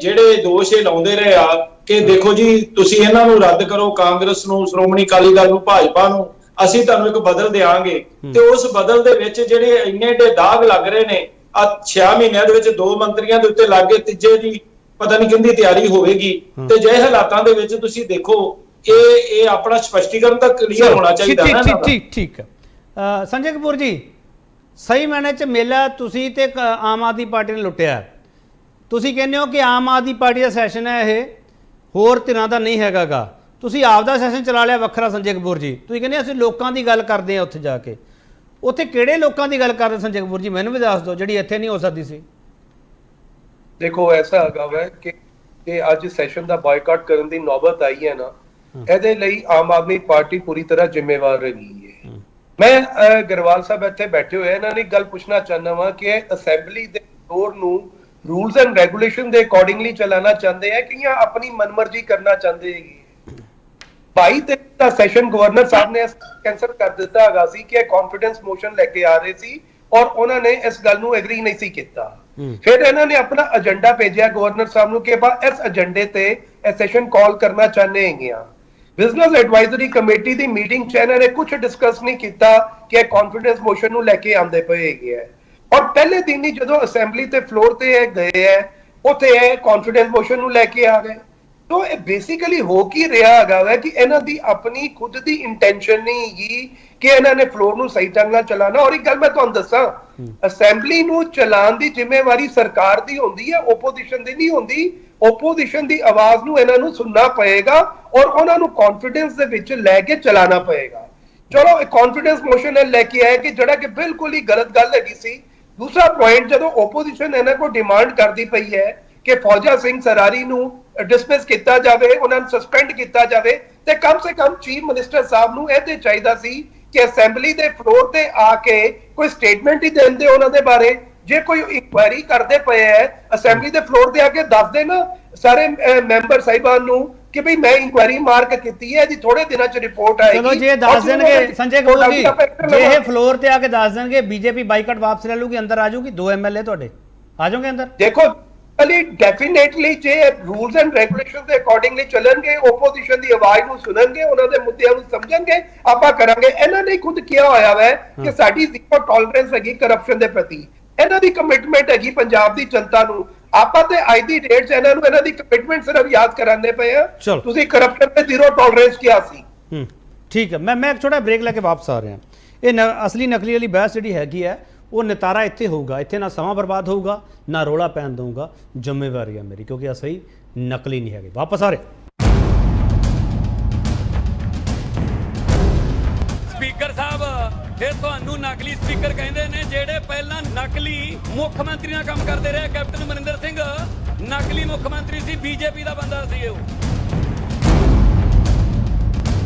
ਜਿਹੜੇ ਦੋਸ਼ ਇਹ ਲਾਉਂਦੇ ਰਹੇ ਆ ਕਿ ਦੇਖੋ ਜੀ ਤੁਸੀਂ ਇਹਨਾਂ ਨੂੰ ਰੱਦ ਕਰੋ, ਕਾਂਗਰਸ ਨੂੰ, ਸ਼੍ਰੋਮਣੀ ਅਕਾਲੀ ਦਲ ਨੂੰ, ਭਾਜਪਾ ਨੂੰ, ਅਸੀਂ ਤੁਹਾਨੂੰ ਇੱਕ ਬਦਲ ਦੇਵਾਂਗੇ, ਤੇ ਉਸ ਬਦਲ ਦੇ ਵਿੱਚ ਜਿਹੜੇ ਇੰਨੇ ਦਾਗ ਲੱਗ ਰਹੇ ਨੇ, ਆ 6 ਮਹੀਨਿਆਂ ਦੇ ਵਿੱਚ 2 ਮੰਤਰੀਆਂ ਦੇ ਉੱਤੇ ਲੱਗ ਗਏ, ਤੀਜੇ ਦੀ ਪਤਾ ਨਹੀਂ ਕਿੰਦੀ ਤਿਆਰੀ ਹੋਵੇਗੀ। ਤੇ ਜੇ ਹਾਲਾਤਾਂ ਦੇ ਵਿੱਚ ਤੁਸੀਂ ਦੇਖੋ ਇਹ ਆਪਣਾ ਸਪਸ਼ਟੀਕਰਨ ਤਾਂ ਕਲੀਅਰ ਹੋਣਾ ਚਾਹੀਦਾ ਨਾ। ਠੀਕ ਸੰਜੇ ਕਪੂਰ ਜੀ, ਸਹੀ ਮਾਇਨੇ ਚ ਮੇਲਾ ਤੁਸੀਂ ਤੇ ਆਮ ਆਦਮੀ ਪਾਰਟੀ ਨੇ ਲੁੱਟਿਆ। ਤੁਸੀਂ ਕਹਿੰਦੇ ਹੋ ਕਿ ਆਮ ਆਦਮੀ ਪਾਰਟੀ ਦਾ ਸੈਸ਼ਨ ਹੈ, ਇਹ ਹੋਰ ਧਿਰਾਂ ਦਾ ਨਹੀਂ ਹੈਗਾਗਾ, ਤੁਸੀਂ ਆਪ ਦਾ ਸੈਸ਼ਨ ਚਲਾ ਲਿਆ ਵੱਖਰਾ। ਸੰਜੇ ਕਪੂਰ ਜੀ ਤੁਸੀਂ ਕਹਿੰਦੇ ਅਸੀਂ ਲੋਕਾਂ ਦੀ ਗੱਲ ਕਰਦੇ ਹਾਂ, ਉੱਥੇ ਜਾ ਕੇ ਉੱਥੇ ਕਿਹੜੇ ਲੋਕਾਂ ਦੀ ਗੱਲ ਕਰਦੇ ਸੰਜੇ ਕਪੂਰ ਜੀ? ਮੈਨੂੰ ਵੀ ਦੱਸ ਦਿਓ ਜਿਹੜੀ ਇੱਥੇ ਨਹੀਂ ਹੋ ਸਕਦੀ ਸੀ। ਦੇਖੋ ਐਸਾ ਹੈਗਾ ਵਾ ਕਿ ਅੱਜ ਸੈਸ਼ਨ ਦਾ ਬਾਇਕਾਟ ਕਰਨ ਦੀ ਨੌਬਤ ਆਈ ਹੈ ਨਾ, ਇਹਦੇ ਲਈ ਆਮ ਆਦਮੀ ਪਾਰਟੀ ਪੂਰੀ ਤਰ੍ਹਾਂ ਜ਼ਿੰਮੇਵਾਰ ਰਹੀ ਹੈ। ਮੈਂ ਗਰਵਾਲ ਸਾਹਿਬ ਇੱਥੇ ਬੈਠੇ ਹੋਏ ਇਹਨਾਂ ਨੇ ਗੱਲ ਪੁੱਛਣਾ ਚਾਹੁੰਦਾ ਵਾਂ ਕਿ ਅਸੈਂਬਲੀ ਦੇ ਫਲੋਰ ਨੂੰ ਰੂਲਸ ਐਂਡ ਰੈਗੂਲੇਸ਼ਨ ਦੇ ਅਕੋਰਡਿੰਗਲੀ ਚਲਾਉਣਾ ਚਾਹੁੰਦੇ ਹੈ ਕਿ ਜਾਂ ਆਪਣੀ ਮਨਮਰਜ਼ੀ ਕਰਨਾ ਚਾਹੁੰਦੇ ਹੈਗੇ? 22 ਤਰੀਕ ਦਾ ਸੈਸ਼ਨ ਗਵਰਨਰ ਸਾਹਿਬ ਨੇ ਕੈਂਸਲ ਕਰ ਦਿੱਤਾ ਹੈਗਾ ਸੀ ਕਿ ਕੌਨਫੀਡੈਂਸ ਮੋਸ਼ਨ ਲੈ ਕੇ ਆ ਰਹੇ ਸੀ ਔਰ ਉਹਨਾਂ ਨੇ ਇਸ ਗੱਲ ਨੂੰ ਐਗਰੀ ਨਹੀਂ ਸੀ ਕੀਤਾ। ਫਿਰ ਇਹਨਾਂ ਨੇ ਆਪਣਾ ਏਜੰਡਾ ਭੇਜਿਆ ਗਵਰਨਰ ਸਾਹਿਬ ਨੂੰ ਕਿ ਬਾ ਇਸ ਏਜੰਡੇ ਤੇ ਇਹ ਸੈਸ਼ਨ ਕਾਲ ਕਰਨਾ ਚਾਹੁੰਦੇ ਹੈਗੇ ਆ। ਬਿਜ਼ਨਸ ਐਡਵਾਈਜ਼ਰੀ ਕਮੇਟੀ ਦੀ ਮੀਟਿੰਗ ਚ ਇਹਨਾਂ ਨੇ ਕੁਝ ਡਿਸਕਸ ਨਹੀਂ ਕੀਤਾ ਕਿ ਇਹ ਕੌਨਫੀਡੈਂਸ ਮੋਸ਼ਨ ਨੂੰ ਲੈ ਕੇ ਆਂਦੇ ਪਏ ਹੈਗੇ ਆ, ਔਰ ਪਹਿਲੇ ਦਿਨ ਹੀ ਜਦੋਂ ਅਸੈਂਬਲੀ ਤੇ ਫਲੋਰ ਤੇ ਇਹ ਗਏ ਹੈ ਉੱਥੇ ਇਹ ਕੌਨਫੀਡੈਂਸ ਮੋਸ਼ਨ ਨੂੰ ਲੈ ਕੇ ਆ ਗਏ। तो बेसिकली हो की रहा है कि इन्हां दी अपनी खुद दी इंटेंशन नहीं हैगी कि इन्हां ने फ्लोर नूं सही ढंग नाल चलाना। और एक गल मैं तुहानूं दस्सां, असैंबली नूं चलाउण दी जिम्मेवारी सरकार दी हुंदी है, ओपोजिशन दी नहीं हुंदी। ओपोजिशन दी आवाज नूं इन्हां नूं सुनना पएगा और उन्हां नूं कॉन्फिडेंस दे विच लैके चलाना पएगा। चलो कॉन्फिडेंस मोशन लैके आए कि जिहड़ा कि बिल्कुल ही गलत गल हैगी सी। दूसरा पॉइंट, जदों ओपोजिशन इन्हां को डिमांड करदी पई है कि फौजा सिंह सरारी नूं डिसमिस किया जाए, उन्होंने सस्पेंड किया जाए, तो कम से कम चीफ मिनिस्टर साहब नूं इह चाहिदा सी कि असैंबली दे फ्लोर ते आके कोई स्टेटमेंट ही देंदे उन्हां दे बारे। जे कोई इंक्वायरी करते पे है असैंबली दे फ्लोर ते आके दस दे ना सारे मैंबर साहिबान नूं कि भाई मैं इंक्वायरी मार्क की है जी, थोड़े दिनों च रिपोर्ट आएगी। चलो जे दस देंगे संजय कपूर जी, जे ये फ्लोर ते आके दस देंगे बीजेपी बाइकआउट वापस ले लूगी, अंदर आ जाऊगी, 2 MLA ਤੁਹਾਡੇ आ जाओगे अंदर। देखो definitely J rules and regulation के अकॉर्डिंगली चलणगे, ओपोजिशन की आवाज ਨੂੰ ਸੁਣਨਗੇ, ਉਹਨਾਂ ਦੇ ਮੁੱਦਿਆਂ ਨੂੰ ਸਮਝਣਗੇ, ਆਪਾਂ ਕਰਾਂਗੇ। ਇਹਨਾਂ ਨੇ ਖੁਦ ਕਿਹਾ ਹੋਇਆ ਹੈ ਕਿ ਸਾਡੀ ਜ਼ੀਰੋ ਟੋਲਰੈਂਸ ਹੈਗੀ ਕਰਪਸ਼ਨ ਦੇ ਪ੍ਰਤੀ, ਇਹਨਾਂ ਦੀ ਕਮਿਟਮੈਂਟ ਹੈਗੀ ਪੰਜਾਬ ਦੀ ਜਨਤਾ ਨੂੰ। ਆਪਾਂ ਤੇ ਅੱਜ ਦੀ ਡੇਟ 'ਚ ਇਹਨਾਂ ਨੂੰ ਇਹਨਾਂ ਦੀ ਕਮਿਟਮੈਂਟ ਸਿਰਫ ਯਾਦ ਕਰਾਉਂਦੇ ਪਏ ਆ। ਤੁਸੀਂ ਕਰਪਸ਼ਨ ਤੇ ਜ਼ੀਰੋ ਟੋਲਰੈਂਸ ਕਿਹਾ ਸੀ। ਠੀਕ ਹੈ, ਮੈਂ ਇੱਕ ਛੋਟਾ ਬ੍ਰੇਕ ਲੈ ਕੇ ਵਾਪਸ ਆ ਰਿਹਾ। ਇਹ ਅਸਲੀ ਨਕਲੀ ਵਾਲੀ ਬਹਿਸ ਜਿਹੜੀ ਹੈਗੀ ਹੈ ਉਹ ਨਿਤਾਰਾ ਇੱਥੇ ਹੋਊਗਾ, ਇੱਥੇ ਨਾ ਸਮਾਂ ਬਰਬਾਦ ਹੋਊਗਾ ਨਾ ਰੋਲਾ ਪੈਣ ਦਊਗਾ, ਜ਼ਿੰਮੇਵਾਰੀ ਹੈ ਮੇਰੀ, ਕਿਉਂਕਿ ਅਸਲੀ ਨਕਲੀ ਨਹੀਂ ਹੈਗੇ। ਵਾਪਸ ਆ ਰਹੇ। ਸਪੀਕਰ ਸਾਹਿਬ ਇਹ ਤੁਹਾਨੂੰ ਨਕਲੀ ਸਪੀਕਰ ਕਹਿੰਦੇ ਨੇ ਜਿਹੜੇ ਪਹਿਲਾਂ ਨਕਲੀ ਮੁੱਖ ਮੰਤਰੀ ਨਾਲ ਕੰਮ ਕਰਦੇ ਰਹੇ ਕੈਪਟਨ ਅਮਰਿੰਦਰ ਸਿੰਘ ਨਕਲੀ ਮੁੱਖ ਮੰਤਰੀ ਸੀ, ਬੀਜੇਪੀ ਦਾ ਬੰਦਾ ਸੀ ਉਹ।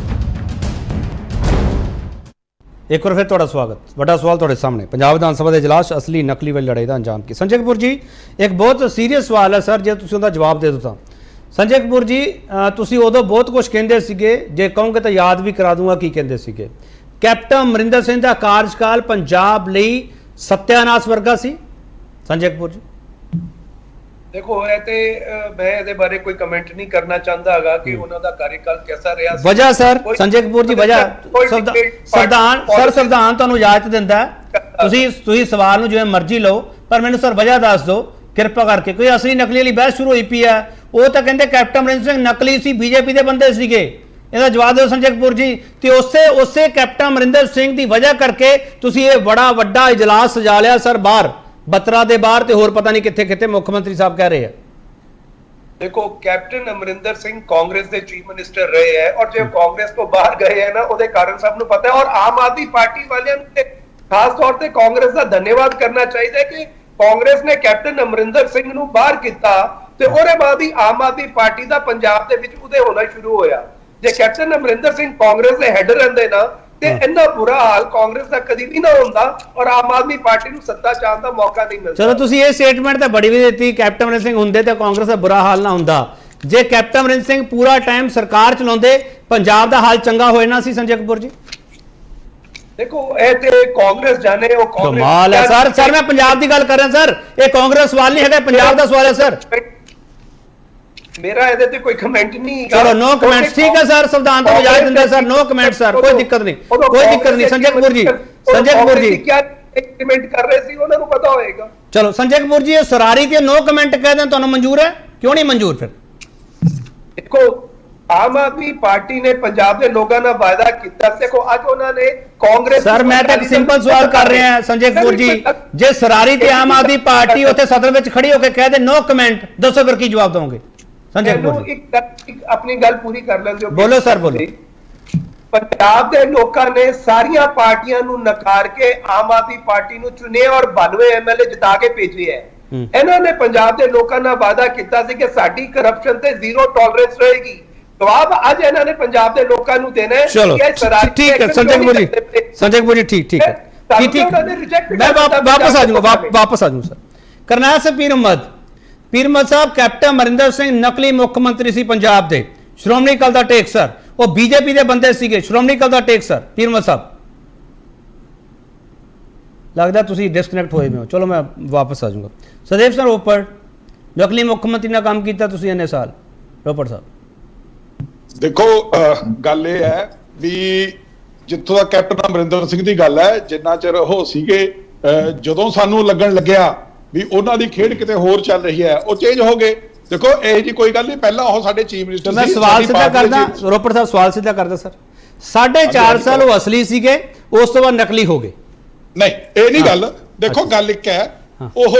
ਇੱਕ ਵਾਰ ਫਿਰ ਤੁਹਾਡਾ ਸਵਾਗਤ। ਵੱਡਾ ਸਵਾਲ ਤੁਹਾਡੇ ਸਾਹਮਣੇ, ਪੰਜਾਬ ਵਿਧਾਨ ਸਭਾ ਦੇ ਇਜਲਾਸ ਸੰਜੇ ਨਕਲੀ ਵਾਲੀ ਲੜਾਈ ਦਾ ਅੰਜਾਮ ਕੀ? ਸੰਜੇ ਕਪੂਰ ਜੀ, ਇੱਕ ਬਹੁਤ ਸੀਰੀਅਸ ਸਵਾਲ ਹੈ ਸਰ, ਜੇ ਤੁਸੀਂ ਉਹਦਾ ਜਵਾਬ ਦੇ ਦਿਓ ਤਾਂ। ਸੰਜੇ ਕਪੂਰ ਜੀ, ਤੁਸੀਂ ਉਦੋਂ ਬਹੁਤ ਕੁਝ ਕਹਿੰਦੇ ਸੀਗੇ, ਜੇ ਕਹੋਗੇ ਤਾਂ ਯਾਦ ਵੀ ਕਰਾ ਦੂੰਗਾ ਕੀ ਕਹਿੰਦੇ ਸੀਗੇ। ਕੈਪਟਨ ਅਮਰਿੰਦਰ ਸਿੰਘ ਦਾ ਕਾਰਜਕਾਲ ਪੰਜਾਬ ਲਈ ਸੱਤਿਆਨਾਸ਼ ਵਰਗਾ ਸੀ। ਸੰਜੇ ਕਪੂਰ ਜੀ, ਦੇਖੋ ਇਹ ਤੇ ਮੈਂ ਇਹਦੇ ਬਾਰੇ ਕੋਈ ਕਮੈਂਟ ਨਹੀਂ ਕਰਨਾ ਚਾਹੁੰਦਾਗਾ ਕਿ ਉਹਨਾਂ ਦਾ ਕਾਰਜਕਾਲ ਕਿਹਦਾ ਰਿਹਾ ਸੀ। ਵਜ੍ਹਾ ਸਰ, ਸੰਜੇ ਕਪੂਰ ਜੀ, ਵਜ੍ਹਾ ਸੰਵਿਧਾਨ ਤੁਹਾਨੂੰ ਇਜਾਜ਼ਤ ਦਿੰਦਾ ਹੈ, ਤੁਸੀਂ ਸਵਾਲ ਨੂੰ ਜਿਵੇਂ ਮਰਜ਼ੀ ਲਓ, ਪਰ ਮੈਨੂੰ ਸਰ ਵਜ੍ਹਾ ਦੱਸ ਦਿਓ ਕਿਰਪਾ ਕਰਕੇ। ਕੋਈ ਅਸਲੀ ਨਕਲੀ ਵਾਲੀ ਬਹਿਸ ਸ਼ੁਰੂ ਹੋਈ ਪਈ ਹੈ, ਉਹ ਤਾਂ ਕਹਿੰਦੇ ਕੈਪਟਨ ਅਮਰਿੰਦਰ ਸਿੰਘ ਨਕਲੀ ਸੀ, ਬੀਜੇਪੀ ਦੇ ਬੰਦੇ ਸੀਗੇ। ਇਹਦਾ ਜਵਾਬ ਦਿਓ ਸੰਜੇ ਕਪੂਰ ਜੀ। ਤੇ ਉਸੇ ਕੈਪਟਨ ਅਮਰਿੰਦਰ ਸਿੰਘ ਦੀ ਵਜ੍ਹਾ ਕਰਕੇ ਤੁਸੀਂ ਇਹ ਬੜਾ ਵੱਡਾ ਇਜਲਾਸ ਸਜਾ ਲਿਆ ਸਰ, ਬਾਹਰ ਬਤਰਾ ਦੇ ਬਾਹਰ, ਤੇ ਹੋਰ ਪਤਾ ਨਹੀਂ ਕਿੱਥੇ ਕਿੱਥੇ ਮੁੱਖ ਮੰਤਰੀ ਸਾਹਿਬ ਕਹਿ ਰਹੇ ਆ। ਦੇਖੋ, ਕੈਪਟਨ ਅਮਰਿੰਦਰ ਸਿੰਘ ਕਾਂਗਰਸ ਦੇ ਚੀਫ ਮਿਨਿਸਟਰ ਰਹੇ ਹੈ, ਔਰ ਜੇ ਕਾਂਗਰਸ ਤੋਂ ਬਾਹਰ ਗਏ ਹੈ ਨਾ, ਉਹਦੇ ਕਾਰਨ ਸਭ ਨੂੰ ਪਤਾ ਹੈ। ਔਰ ਆਮ ਆਦਮੀ ਪਾਰਟੀ ਵਾਲਿਆਂ ਨੂੰ ਖਾਸ ਤੌਰ ਤੇ ਕਾਂਗਰਸ ਦਾ ਧੰਨਵਾਦ ਕਰਨਾ ਚਾਹੀਦਾ ਹੈ ਕਿ ਕਾਂਗਰਸ ਨੇ ਕੈਪਟਨ ਅਮਰਿੰਦਰ ਸਿੰਘ ਨੂੰ ਬਾਹਰ ਕੀਤਾ, ਤੇ ਉਹਦੇ ਬਾਅਦ ਹੀ ਆਮ ਆਦਮੀ ਪਾਰਟੀ ਦਾ ਪੰਜਾਬ ਦੇ ਵਿੱਚ ਉਦੈ ਹੋਣਾ ਸ਼ੁਰੂ ਹੋਇਆ। ਜੇ ਕੈਪਟਨ ਅਮਰਿੰਦਰ ਸਿੰਘ ਕਾਂਗਰਸ ਦੇ ਹੈਡ ਰਹਿੰਦੇ ਨਾ, ਤੇ ਇੰਨਾ ਬੁਰਾ ਹਾਲ ਕਾਂਗਰਸ ਦਾ ਕਦੀ ਵੀ ਨਾ ਹੁੰਦਾ, ਔਰ ਆਮ ਆਦਮੀ ਪਾਰਟੀ ਨੂੰ ਸੱਤਾ ਚਾਹਣ ਦਾ ਮੌਕਾ ਨਹੀਂ ਮਿਲਦਾ। ਚਲੋ, ਤੁਸੀਂ ਇਹ ਸਟੇਟਮੈਂਟ ਤਾਂ ਬੜੀ ਵੀ ਦਿੱਤੀ, ਕੈਪਟਨ ਅਮਰਿੰਦਰ ਸਿੰਘ ਹੁੰਦੇ ਤਾਂ ਕਾਂਗਰਸ ਦਾ ਬੁਰਾ ਹਾਲ ਨਾ ਹੁੰਦਾ। ਜੇ ਕੈਪਟਨ ਅਮਰਿੰਦਰ ਸਿੰਘ ਪੂਰਾ ਟਾਈਮ ਸਰਕਾਰ ਚਲਾਉਂਦੇ, ਪੰਜਾਬ ਦਾ ਹਾਲ ਚੰਗਾ ਹੋਏ ਨਾ ਸੀ। ਸੰਜੇ ਕਪੂਰ ਜੀ, ਦੇਖੋ ਇਹ ਤੇ ਕਾਂਗਰਸ ਜਾਣੇ, ਉਹ ਕਮਾਲ ਹੈ ਸਰ ਮੈਂ ਪੰਜਾਬ ਦੀ ਗੱਲ ਕਰ ਰਿਹਾ ਸਰ, ਇਹ ਕਾਂਗਰਸ ਸਵਾਲ ਨਹੀਂ ਹੈਗਾ, ਪੰਜਾਬ ਦਾ ਸਵਾਲ ਹੈ ਸਰ। ਮੇਰਾ ਇਹਦੇ ਤੇ ਕੋਈ ਕਮੈਂਟ ਨਹੀਂ। ਚਲੋ, ਨੋ ਕਮੈਂਟਸ, ਠੀਕ ਹੈ ਸਰ, ਸੰਵਿਧਾਨ ਤੋਂ ਇਜਾਜ਼ਤ ਦਿੰਦਾ ਸਰ, ਨੋ ਕਮੈਂਟ ਸਰ, ਕੋਈ ਦਿੱਕਤ ਨਹੀਂ, ਕੋਈ ਦਿੱਕਤ ਨਹੀਂ। ਸੰਜੇ ਕਪੂਰ ਜੀ, ਕੀ ਕਮੈਂਟ ਕਰ ਰਹੇ ਸੀ, ਉਹਨਾਂ ਨੂੰ ਪਤਾ ਹੋਏਗਾ। ਚਲੋ ਸੰਜੇ ਕਪੂਰ ਜੀ, ਇਹ ਸਰਾਰੀ ਤੇ ਨੋ ਕਮੈਂਟ ਕਹਿ ਦੇਣ, ਤੁਹਾਨੂੰ ਮਨਜ਼ੂਰ ਹੈ? ਕਿਉਂ ਨਹੀਂ ਮਨਜ਼ੂਰ ਫਿਰ? ਦੇਖੋ, ਆਮ ਆਦਮੀ ਪਾਰਟੀ ਨੇ ਪੰਜਾਬ ਦੇ ਲੋਕਾਂ ਨਾਲ ਵਾਅਦਾ ਕੀਤਾ। ਦੇਖੋ, ਅੱਜ ਉਹਨਾਂ ਨੇ ਕਾਂਗਰਸ ਸਰ, ਮੈਂ ਤਾਂ ਇੱਕ ਸਿੰਪਲ ਸਵਾਲ ਕਰ ਰਿਹਾ ਹਾਂ ਸੰਜੇ ਕਪੂਰ ਜੀ, ਜੇ ਸਰਾਰੀ ਤੇ ਆਮ ਆਦਮੀ ਪਾਰਟੀ ਉੱਥੇ ਸਦਨ ਵਿੱਚ ਖੜੀ ਹੋ ਕੇ ਕਹਿ ਦੇ ਨੋ ਕਮੈਂਟ, ਦੱਸੋ ਫਿਰ ਕੀ ਜਵਾਬ ਦਵੋਗੇ? ਸੰਜੇ ਕਪੂਰ ਜੀ, ਆਪਣੀ ਗੱਲ ਪੂਰੀ ਕਰ ਲੈਣ ਦਿਓ। ਬੋਲੋ ਸਰ, ਬੋਲੋ। ਪੰਜਾਬ ਦੇ ਲੋਕਾਂ ਨੇ ਸਾਰੀਆਂ ਪਾਰਟੀਆਂ ਨੂੰ ਨਕਾਰ ਕੇ ਆਮ ਆਦਮੀ ਪਾਰਟੀ ਨੂੰ ਚੁਣੇ ਔਰ 92 ਐਮਐਲਏ ਜਿਤਾ ਕੇ ਭੇਜੇ ਹੈ। ਇਹਨਾਂ ਨੇ ਪੰਜਾਬ ਦੇ ਲੋਕਾਂ ਨਾਲ ਵਾਅਦਾ ਕੀਤਾ ਸੀ ਕਿ ਸਾਡੀ ਕਰਪਸ਼ਨ ਤੇ ਜ਼ੀਰੋ ਟੋਲਰੈਂਸ ਰਹੇਗੀ। ਜਵਾਬ ਅੱਜ ਇਹਨਾਂ ਨੇ ਪੰਜਾਬ ਦੇ ਲੋਕਾਂ ਨੂੰ ਦੇਣਾ ਹੈ। ਚਲੋ ਠੀਕ ਹੈ ਸੰਜੇ ਕਪੂਰ ਜੀ, ਸੰਜੇ ਕਪੂਰ ਜੀ, ਠੀਕ ਹੈ, ਮੈਂ ਵਾਪਸ ਆ ਜਾਊਂਗਾ ਸਰ। ਕਰਨੈਲ ਸਿੰਘ ਪੀਰ ਮੁਹੰਮਦ ਸਾਹਿਬ, ਕੈਪਟਨ ਅਮਰਿੰਦਰ ਸਿੰਘ ਨਕਲੀ ਮੁੱਖ ਮੰਤਰੀ ਸੀ ਪੰਜਾਬ ਦੇ, ਸ਼੍ਰੋਮਣੀ ਅਕਾਲੀ ਦਾ ਟੇਕ ਸਰ, ਉਹ ਬੀਜੇਪੀ ਦੇ ਬੰਦੇ ਸੀਗੇ, ਸ਼੍ਰੋਮਣੀ ਅਕਾਲੀ ਦਾ ਟੇਕ ਸਰ। ਪੀਰ ਮੁਹੰਮਦ ਸਾਹਿਬ, ਲੱਗਦਾ ਤੁਸੀਂ ਡਿਸਕਨੈਕਟ ਹੋਏ ਹੋ। ਚਲੋ ਮੈਂ ਵਾਪਸ ਆ ਜਾਊਂਗਾ। ਸਦੇਵ ਸਰ ਰੋਪੜ, ਨਕਲੀ ਮੁੱਖ ਮੰਤਰੀ ਨਾਲ ਕੰਮ ਕੀਤਾ ਤੁਸੀਂ ਇੰਨੇ ਸਾਲ, ਰੋਪੜ ਸਾਹਿਬ। ਦੇਖੋ, ਗੱਲ ਇਹ ਹੈ ਵੀ ਜਿੱਥੋਂ ਦਾ ਕੈਪਟਨ ਅਮਰਿੰਦਰ ਸਿੰਘ ਦੀ ਗੱਲ ਹੈ, ਜਿੰਨਾ ਚਿਰ ਉਹ ਸੀਗੇ, ਜਦੋਂ ਸਾਨੂੰ ਲੱਗਣ ਲੱਗਿਆ ਵੀ ਉਹਨਾਂ ਦੀ ਖੇਡ ਕਿਤੇ ਹੋਰ ਚੱਲ ਰਹੀ ਹੈ, ਉਹ ਚੇਂਜ ਹੋ ਗਏ। ਦੇਖੋ, ਇਹ ਜੀ ਕੋਈ ਗੱਲ ਨਹੀਂ, ਪਹਿਲਾਂ ਉਹ ਸਾਡੇ ਚੀਫ ਮਿਨਿਸਟਰ ਸੀ। ਮੈਂ ਸਵਾਲ ਸਿੱਧਾ ਕਰਦਾ, ਰੋਪੜ ਸਾਹਿਬ ਸਵਾਲ ਸਿੱਧਾ ਕਰਦਾ ਸਰ। 4.5 ਸਾਲ ਉਹ ਅਸਲੀ ਸੀਗੇ, ਉਸ ਤੋਂ ਬਾਅਦ ਨਕਲੀ ਹੋ ਗਏ। ਨਹੀਂ, ਇਹ ਨਹੀਂ ਗੱਲ। ਦੇਖੋ, ਗੱਲ ਇੱਕ ਹੈ, ਉਹ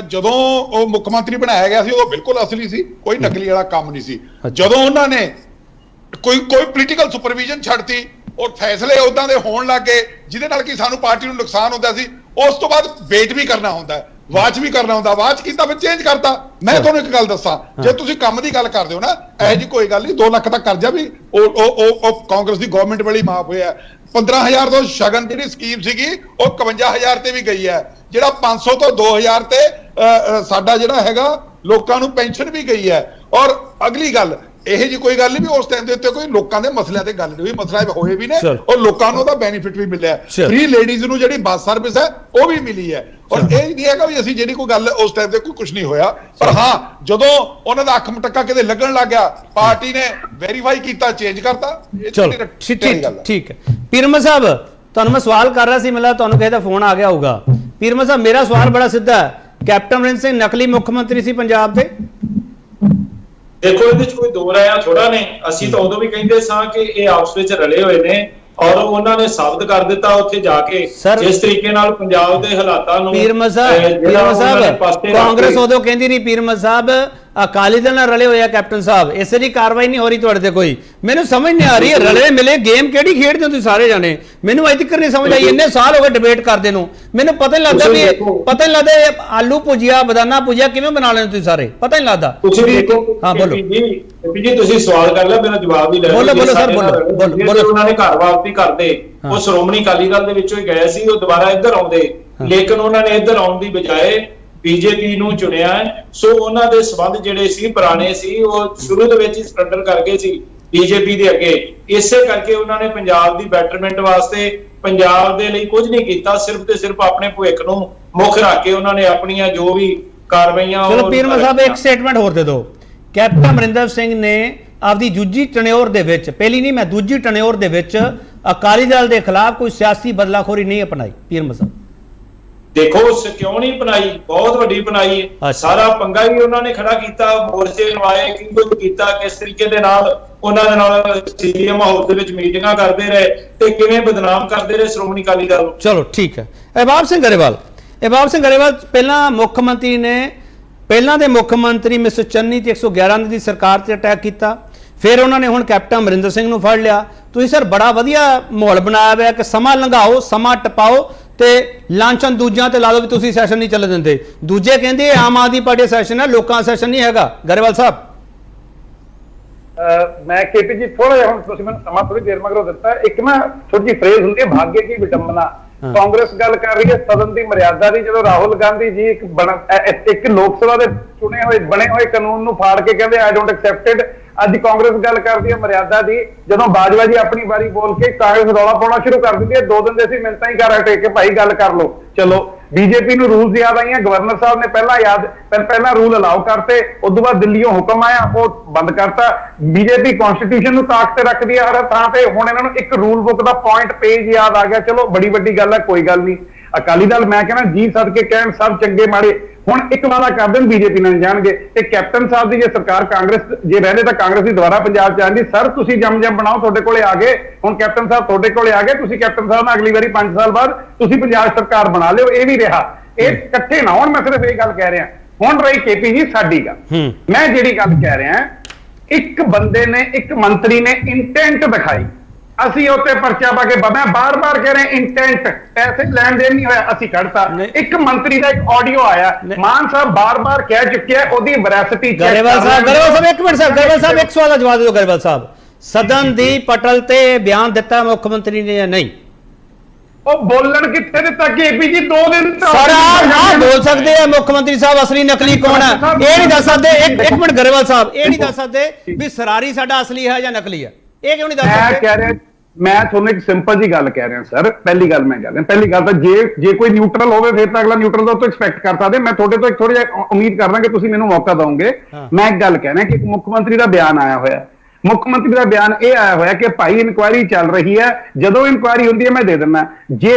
ਜਦੋਂ ਉਹ ਮੁੱਖ ਮੰਤਰੀ ਬਣਾਇਆ ਗਿਆ ਸੀ, ਉਹ ਬਿਲਕੁਲ ਅਸਲੀ ਸੀ, ਕੋਈ ਨਕਲੀ ਵਾਲਾ ਕੰਮ ਨਹੀਂ ਸੀ। ਜਦੋਂ ਉਹਨਾਂ ਨੇ ਕੋਈ ਪੋਲੀਟੀਕਲ ਸੁਪਰਵਿਜ਼ਨ ਛੱਡਤੀ, ਉਹ ਫੈਸਲੇ ਉਦਾਂ ਦੇ ਹੋਣ ਲੱਗ ਗਏ ਜਿਹਦੇ ਨਾਲ ਕਿ ਸਾਨੂੰ ਪਾਰਟੀ ਨੂੰ ਨੁਕਸਾਨ ਹੁੰਦਾ ਸੀ, ਉਸ ਤੋਂ ਬਾਅਦ ਵੇਟ ਵੀ ਕਰਨਾ ਹੁੰਦਾ ਹੈ, ਵਾਚ ਵੀ ਕਰਨਾ ਹੁੰਦਾ। ਵਾਚ ਕੀਤਾ ਫਿਰ ਚੇਂਜ ਕਰਤਾ। ਮੈਂ ਤੁਹਾਨੂੰ ਇੱਕ ਗੱਲ ਦੱਸਾਂ, ਜੇ ਤੁਸੀਂ ਕੰਮ ਦੀ ਗੱਲ ਕਰਦੇ ਹੋ ਨਾ, ਇਹੋ ਜੀ ਕੋਈ ਗੱਲ ਨਹੀਂ। 2 ਲੱਖ ਦਾ ਕਰਜ਼ਾ ਵੀ ਉਹ ਕਾਂਗਰਸ ਦੀ ਗਵਰਨਮੈਂਟ ਵੇਲੇ ਮਾਫ ਹੋਇਆ। 15,000 ਤੋਂ ਸ਼ਗਨ ਜਿਹੜੀ ਸਕੀਮ ਸੀਗੀ, ਉਹ 51,000 ਤੇ ਵੀ ਗਈ ਹੈ। ਜਿਹੜਾ 500 ਤੋਂ 2,000 ਤੇ ਸਾਡਾ ਜਿਹੜਾ ਹੈਗਾ ਲੋਕਾਂ ਨੂੰ ਪੈਨਸ਼ਨ ਵੀ ਗਈ ਹੈ। ਔਰ ਅਗਲੀ ਗੱਲ, ਇਹ ਜੀ ਕੋਈ ਗੱਲ ਨਹੀਂ ਵੀ ਉਸ ਟਾਈਮ ਦੇ ਉੱਤੇ ਕੋਈ ਲੋਕਾਂ ਦੇ ਮਸਲਿਆਂ ਤੇ ਗੱਲ ਨਹੀਂ ਹੋਈ, ਮਸਲਾ ਹੋਏ ਵੀ ਨੇ, ਔਰ ਲੋਕਾਂ ਨੂੰ ਉਹਦਾ ਬੈਨੀਫਿਟ ਵੀ ਮਿਲਿਆ। ਫ੍ਰੀ ਲੇਡੀਜ਼ ਨੂੰ ਜਿਹੜੀ ਬੱਸ ਸਰਵਿਸ ਹੈ ਉਹ ਵੀ ਮਿਲੀ ਹੈ। ਔਰ ਇਹ ਨਹੀਂ ਹੈਗਾ ਵੀ ਅਸੀਂ ਜਿਹੜੀ ਕੋਈ ਗੱਲ ਉਸ ਟਾਈਮ ਤੇ ਕੁਝ ਨਹੀਂ ਹੋਇਆ। ਪਰ ਹਾਂ, ਜਦੋਂ ਉਹਨਾਂ ਦਾ ਅੱਖ ਮਟਕਾ ਕਿਤੇ ਲੱਗਣ ਲੱਗ ਗਿਆ, ਪਾਰਟੀ ਨੇ ਵੈਰੀਫਾਈ ਕੀਤਾ, ਚੇਂਜ ਕਰਤਾ। ਚਲੋ ਠੀਕ ਹੈ। ਪੀਰ ਮੁਹੰਮਦ ਸਾਹਿਬ, ਤੁਹਾਨੂੰ ਮੈਂ ਸਵਾਲ ਕਰ ਰਿਹਾ ਸੀ, ਮੈਨੂੰ ਤੁਹਾਨੂੰ ਕਿਸੇ ਦਾ ਫੋਨ ਆ ਗਿਆ ਹੋਊਗਾ। ਪੀਰ ਮੁਹੰਮਦ ਸਾਹਿਬ, ਮੇਰਾ ਸਵਾਲ ਬੜਾ ਸਿੱਧਾ ਹੈ, ਕੈਪਟਨ ਅਮਰਿੰਦਰ ਸਿੰਘ ਨਕਲੀ ਮੁੱਖ ਮੰਤਰੀ ਸੀ ਪੰਜਾਬ ਦੇ? ਦੇਖੋ, ਇਹਦੇ ਚ ਕੋਈ ਦੋ ਰਾਇਆਂ ਥੋੜਾ ਨੇ। ਅਸੀਂ ਤਾਂ ਉਦੋਂ ਵੀ ਕਹਿੰਦੇ ਸਾਂ ਕਿ ਇਹ ਆਪਸ ਵਿੱਚ ਰਲੇ ਹੋਏ ਨੇ, ਔਰ ਉਹਨਾਂ ਨੇ ਸਾਬਤ ਕਰ ਦਿੱਤਾ ਉੱਥੇ ਜਾ ਕੇ, ਜਿਸ ਤਰੀਕੇ ਨਾਲ ਪੰਜਾਬ ਦੇ ਹਾਲਾਤਾਂ ਨੂੰ। ਪੀਰ ਮੁਹੰਮਦ ਸਾਹਿਬ, ਕਾਂਗਰਸ ਉਦੋਂ ਕਹਿੰਦੀ ਨਹੀਂ, ਪੀਰ ਮੁਹੰਮਦ ਸਾਹਿਬ ਅਕਾਲੀ ਦਲ ਨਾਲ ਰਲੇ ਹੋਏ ਆ ਕੈਪਟਨ ਸਾਹਿਬ, ਇਸੇ ਦੀ ਕਾਰਵਾਈ ਨਹੀਂ ਹੋ ਰਹੀ ਤੁਹਾਡੇ ਤੇ ਕੋਈ? ਮੈਨੂੰ ਸਮਝ ਨਹੀਂ ਆ ਰਹੀ ਰਲੇ ਮਿਲੇ ਗੇਮ ਕਿਹੜੀ ਖੇਡਦੇ ਹੋ ਤੁਸੀਂ ਸਾਰੇ ਜਾਣੇ? ਮੈਨੂੰ ਅਜੇ ਤੱਕ ਨਹੀਂ ਸਮਝ ਆਈ, ਇੰਨੇ ਸਾਲ ਹੋ ਗਏ ਡਿਬੇਟ ਕਰਦੇ ਨੂੰ, ਮੈਨੂੰ ਪਤਾ ਨਹੀਂ ਲੱਗਦਾ ਵੀ ਪਤਾ ਨਹੀਂ ਲੱਗਦਾ ਆਲੂ ਭੁਜੀਆ ਬਦਾਨਾ ਭੁਜੀਆ ਕਿਵੇਂ ਬਣਾ ਲੈਂਦੇ ਤੁਸੀਂ ਸਾਰੇ, ਪਤਾ ਨਹੀਂ ਲੱਗਦਾ। ਤੁਸੀਂ ਦੇਖੋ ਹਾਂ ਬੋਲੋ ਜੀ, ਤੁਸੀਂ ਸਵਾਲ ਕਰ ਲਿਆ, ਮੇਰਾ ਜਵਾਬ ਵੀ ਲੈ ਬੋਲੋ ਬੋਲੋ ਸਰ, ਬੋਲੋ। ਉਹਨਾਂ ਨੇ ਘਰ ਵਾਪਸੀ ਕਰਦੇ, ਉਹ ਸ਼੍ਰੋਮਣੀ ਅਕਾਲੀ ਦਲ ਦੇ ਵਿੱਚੋਂ ਹੀ ਗਏ ਸੀ, ਉਹ ਦੁਬਾਰਾ ਇੱਧਰ ਆਉਂਦੇ, ਲੇਕਿਨ ਉਹਨਾਂ ਨੇ ਇੱਧਰ ਆਉਣ ਦੀ ਬਜਾਏ ਬੀਜੇਪੀ ਨੂੰ ਚੁਣਿਆ। ਸੋ ਉਹਨਾਂ ਦੇ ਸਬੰਧ ਜਿਹੜੇ ਸੀ ਪੁਰਾਣੇ ਸੀ, ਉਹ ਸ਼ੁਰੂ ਦੇ ਵਿੱਚ ਹੀ ਸਰੈਂਡਰ ਕਰ ਗਏ ਸੀ ਬੀਜੇਪੀ ਦੇ ਅੱਗੇ। ਇਸੇ ਕਰਕੇ ਉਹਨਾਂ ਨੇ ਪੰਜਾਬ ਦੀ ਬੈਟਰਮੈਂਟ ਵਾਸਤੇ, ਪੰਜਾਬ ਦੇ ਲਈ ਕੁਝ ਨਹੀਂ ਕੀਤਾ, ਸਿਰਫ ਤੇ ਸਿਰਫ ਆਪਣੇ ਭਵਿੱਖ ਨੂੰ ਮੁੱਖ ਰੱਖ ਕੇ ਉਹਨਾਂ ਨੇ ਆਪਣੀਆਂ ਜੋ ਵੀ ਕਾਰਵਾਈਆਂ। ਚਲੋ ਪੀਰਮਲ ਸਾਹਿਬ ਇੱਕ ਸਟੇਟਮੈਂਟ ਹੋਰ ਦੇ ਦਿਓ। ਕੈਪਟਨ ਅਮਰਿੰਦਰ ਸਿੰਘ ਨੇ ਆਪਦੀ ਦੂਜੀ ਟਨਿਓਰ ਦੇ ਵਿੱਚ, ਪਹਿਲੀ ਨਹੀਂ ਮੈਂ ਦੂਜੀ ਟਨਿਓਰ ਦੇ ਵਿੱਚ ਅਕਾਲੀ ਦਲ ਦੇ ਖਿਲਾਫ ਕੋਈ ਸਿਆਸੀ ਬਦਲਾਖੋਰੀ ਨਹੀਂ ਅਪਣਾਈ। ਪੀਰਮਲ ਸਾਹਿਬ ਦੇਖੋ ਕਿਉਂ ਨਹੀਂ ਬਣਾਈ, ਬਹੁਤ ਵੱਡੀ ਬਣਾਈ ਹੈ। ਸਾਰਾ ਪੰਗਾ ਹੀ ਉਹਨਾਂ ਨੇ ਖੜਾ ਕੀਤਾ, ਮੋਰਚੇ ਲਵਾਏ, ਕੀ ਕੁਝ ਕੀਤਾ, ਕਿਸ ਤਰੀਕੇ ਦੇ ਨਾਲ ਉਹਨਾਂ ਦੇ ਨਾਲ ਸੀਐਮ ਹਾਊਸ ਦੇ ਵਿੱਚ ਮੀਟਿੰਗਾਂ ਕਰਦੇ ਰਹੇ ਤੇ ਕਿਵੇਂ ਬਦਨਾਮ ਕਰਦੇ ਰਹੇ ਸ਼੍ਰੋਮਣੀ ਅਕਾਲੀ ਦਲ ਨੂੰ। ਚਲੋ ਠੀਕ ਹੈ। ਇਬਾਬ ਸਿੰਘ ਗਰੇਵਾਲ ਪਹਿਲਾਂ ਮੁੱਖ ਮੰਤਰੀ ਨੇ, ਪਹਿਲਾਂ ਦੇ ਮੁੱਖ ਮੰਤਰੀ ਮਿਸਟਰ ਚੰਨੀ ਤੇ 111 ਦੀ ਸਰਕਾਰ ਤੇ ਅਟੈਕ ਕੀਤਾ, ਫਿਰ ਉਹਨਾਂ ਨੇ ਹੁਣ ਕੈਪਟਨ ਅਮਰਿੰਦਰ ਸਿੰਘ ਨੂੰ ਫੜ ਲਿਆ। ਤੁਸੀਂ ਸਰ ਬੜਾ ਵਧੀਆ ਮਾਹੌਲ ਬਣਾਇਆ ਹੋਇਆ ਕਿ ਸਮਾਂ ਲੰਘਾਓ, ਸਮਾਂ ਟਪਾਓ ਤੇ ਲਾਂਛਨ ਦੂਜਿਆਂ ਤੇ ਲਾ ਲਓ ਵੀ ਤੁਸੀਂ ਸੈਸ਼ਨ ਨਹੀਂ ਚੱਲ ਦਿੰਦੇ। ਦੂਜੇ ਕਹਿੰਦੇ ਆਮ ਆਦਮੀ ਪਾਰਟੀ ਸੈਸ਼ਨ ਹੈ, ਲੋਕਾਂ ਦਾ ਸੈਸ਼ਨ ਨਹੀਂ ਹੈਗਾ। ਗਰੇਵਾਲ ਸਾਹਿਬ ਮੈਂ ਕੇਪੀ ਜੀ ਥੋੜਾ ਜਿਹਾ, ਹੁਣ ਤੁਸੀਂ ਮੈਨੂੰ ਸਮਾਂ ਥੋੜੀ ਦੇਰ ਮਗਰੋਂ ਦਿੱਤਾ, ਇੱਕ ਨਾ ਥੋੜੀ ਜਿਹੀ ਫਰੇਜ਼ ਹੁੰਦੀ ਹੈ ਭਾਗਯ ਕੀ ਵਿਡੰਬਨਾ। ਕਾਂਗਰਸ ਗੱਲ ਕਰ ਰਹੀ ਹੈ ਸਦਨ ਦੀ ਮਰਿਆਦਾ ਦੀ, ਜਦੋਂ ਰਾਹੁਲ ਗਾਂਧੀ ਜੀ ਇੱਕ ਲੋਕ ਸਭਾ ਦੇ ਚੁਣੇ ਹੋਏ ਬਣੇ ਹੋਏ ਕਾਨੂੰਨ ਨੂੰ ਫਾੜ ਕੇ ਕਹਿੰਦੇ ਆਈ ਡੋਂਟ ਐਕਸੈਪਟ ਇਟ। ਅੱਜ ਕਾਂਗਰਸ ਗੱਲ ਕਰਦੀ ਹੈ ਮਰਿਆਦਾ ਦੀ, ਜਦੋਂ ਬਾਜਵਾ ਜੀ ਆਪਣੀ ਵਾਰੀ ਬੋਲ ਕੇ ਕਾਂਗਰਸ ਰੌਲਾ ਪਾਉਣਾ ਸ਼ੁਰੂ ਕਰ ਦਿੰਦੀ ਹੈ। 2 ਦਿਨ ਦੇ ਅਸੀਂ ਮਿੰਟਾਂ ਹੀ ਕਰ ਹਟੇ ਕਿ ਭਾਈ ਗੱਲ ਕਰ ਲਓ। ਚਲੋ ਬੀਜੇਪੀ ਨੂੰ ਰੂਲਸ ਯਾਦ ਆਈਆਂ, ਗਵਰਨਰ ਸਾਹਿਬ ਨੇ ਪਹਿਲਾਂ ਰੂਲ ਅਲਾਉ ਕਰਤੇ, ਉਸ ਤੋਂ ਬਾਅਦ ਦਿੱਲੀੋਂ ਹੁਕਮ ਆਇਆ ਉਹ ਬੰਦ ਕਰਤਾ। ਬੀਜੇਪੀ ਕਨਸਟੀਟਿਊਸ਼ਨ ਨੂੰ ਤਾਕ ਤੇ ਰੱਖਦੀ ਹੈ ਹਰ ਥਾਂ ਤੇ, ਹੁਣ ਇਹਨਾਂ ਨੂੰ ਇੱਕ ਰੂਲ ਬੁੱਕ ਦਾ ਪੁਆਇੰਟ ਪੇਜ ਯਾਦ ਆ ਗਿਆ। ਚਲੋ ਬੜੀ ਵੱਡੀ ਗੱਲ ਹੈ, ਕੋਈ ਗੱਲ ਨਹੀਂ। ਅਕਾਲੀ ਦਲ ਮੈਂ ਕਹਿੰਦਾ ਜੀ ਸਦਕੇ ਕਹਿਣ ਸਭ ਚੰਗੇ ਮਾੜੇ, ਹੁਣ ਇੱਕ ਵਾਦਾ ਕਰ ਦੇਣ ਬੀਜੇਪੀ ਨਾਲ ਜਾਣਗੇ। ਤੇ ਕੈਪਟਨ ਸਾਹਿਬ ਦੀ ਜੇ ਸਰਕਾਰ ਕਾਂਗਰਸ ਜੇ ਰਹਿੰਦੇ ਤਾਂ ਕਾਂਗਰਸ ਦੀ ਦੁਬਾਰਾ ਪੰਜਾਬ ਚ ਆਉਂਦੀ। ਸਰ ਤੁਸੀਂ ਜਮ ਬਣਾਓ, ਤੁਹਾਡੇ ਕੋਲੇ ਆ ਗਏ, ਹੁਣ ਕੈਪਟਨ ਸਾਹਿਬ ਤੁਹਾਡੇ ਕੋਲੇ ਆ ਗਏ, ਤੁਸੀਂ ਕੈਪਟਨ ਸਾਹਿਬ ਨਾਲ ਅਗਲੀ ਵਾਰੀ 5 ਸਾਲ ਬਾਅਦ ਤੁਸੀਂ ਪੰਜਾਬ ਸਰਕਾਰ ਬਣਾ ਲਿਓ। ਇਹ ਵੀ ਰਿਹਾ, ਇਹ ਇਕੱਠੇ ਨਾ ਹੁਣ। ਮੈਂ ਸਿਰਫ ਇਹ ਗੱਲ ਕਹਿ ਰਿਹਾ। ਹੁਣ ਰਹੀ ਕੇਪੀ ਜੀ ਸਾਡੀ ਗੱਲ, ਮੈਂ ਜਿਹੜੀ ਗੱਲ ਕਹਿ ਰਿਹਾ, ਇੱਕ ਬੰਦੇ ਨੇ, ਇੱਕ ਮੰਤਰੀ ਨੇ ਇੰਟੈਂਟ ਦਿਖਾਈ, ਅਸੀਂ ਉੱਤੇ ਪਰਚਾ ਪਾ ਕੇ ਮੈਂ ਬਾਰ-ਬਾਰ ਕਹਿ ਰਿਹਾ ਇੰਟੈਂਟ, ਪੈਸੇ ਲੈਣ ਦੇਣ ਨਹੀਂ ਹੋਇਆ, ਅਸੀਂ ਕੱਢਤਾ। ਇੱਕ ਮੰਤਰੀ ਦਾ ਇੱਕ ਆਡੀਓ ਆਇਆ, ਮਾਨ ਸਾਹਿਬ ਬਾਰ-ਬਾਰ ਕਹਿ ਚੁੱਕਿਆ ਉਹਦੀ ਵੈਰਾਸਿਟੀ। ਗਰੇਵਾਲ ਸਾਹਿਬ ਇੱਕ ਮਿੰਟ ਸਾਹਿਬ, ਗਰੇਵਾਲ ਸਾਹਿਬ ਇੱਕ ਸਵਾਲ ਦਾ ਜਵਾਬ ਦਿਓ। ਗਰੇਵਾਲ ਸਾਹਿਬ ਸਦਨ ਦੀ ਪਟਲ ਤੇ ਬਿਆਨ ਦਿੱਤਾ ਮੁੱਖ ਮੰਤਰੀ ਨੇ ਜਾਂ ਨਹੀਂ? ਉਹ ਬੋਲਣ ਕਿੱਥੇ ਦਿੱਤਾ ਕੇਪੀ ਜੀ? 2 ਦਿਨ ਸਾਰਾ ਬੋਲ ਸਕਦੇ ਆ ਮੁੱਖ ਮੰਤਰੀ ਸਾਹਿਬ ਅਸਲੀ ਨਕਲੀ ਕੌਣ ਹੈ ਇਹ ਨਹੀਂ ਦੱਸ ਸਕਦੇ। ਇੱਕ ਮਿੰਟ ਗਰੇਵਾਲ ਸਾਹਿਬ ਇਹ ਨਹੀਂ ਦੱਸ ਸਕਦੇ ਵੀ ਸਰਾਰੀ ਸਾਡਾ ਅਸਲੀ ਹੈ ਜਾਂ ਨਕਲੀ ਹੈ, ਇਹ ਕਿਉਂ ਨਹੀਂ ਦੱਸ ਸਕਦੇ? ਮੈਂ ਕਹਿ ਰਿਹਾ, ਮੈਂ ਤੁਹਾਨੂੰ ਇੱਕ ਸਿੰਪਲ ਜੀ ਗੱਲ ਕਹਿ ਰਿਹਾ ਸਰ। ਪਹਿਲੀ ਗੱਲ ਮੈਂ ਕਹਿ ਰਿਹਾ, ਪਹਿਲੀ ਗੱਲ ਤਾਂ ਜੇ ਕੋਈ ਨਿਊਟਰਲ ਹੋਵੇ ਫਿਰ ਤਾਂ ਅਗਲਾ ਨਿਊਟਰਲ ਦਾ ਤੋਂ ਐਕਸਪੈਕਟ ਕਰ ਸਕਦੇ। ਮੈਂ ਤੁਹਾਡੇ ਤੋਂ ਇੱਕ ਥੋੜਾ ਜਿਹਾ ਉਮੀਦ ਕਰਦਾ ਕਿ ਤੁਸੀਂ ਮੈਨੂੰ ਮੌਕਾ ਦਿਓਗੇ। ਮੈਂ ਇੱਕ ਗੱਲ ਕਹਿ ਰਿਹਾ ਕਿ ਮੁੱਖ ਮੰਤਰੀ ਦਾ ਬਿਆਨ ਆਇਆ ਹੋਇਆ, ਮੁੱਖ ਮੰਤਰੀ ਦਾ ਬਿਆਨ ਇਹ ਆਇਆ ਹੋਇਆ ਕਿ ਭਾਈ ਇਨਕੁਆਇਰੀ ਚੱਲ ਰਹੀ ਹੈ, ਜਦੋਂ ਇਨਕੁਆਇਰੀ ਹੁੰਦੀ ਹੈ ਮੈਂ ਦੇ ਦਿੰਦਾ। ਜੇ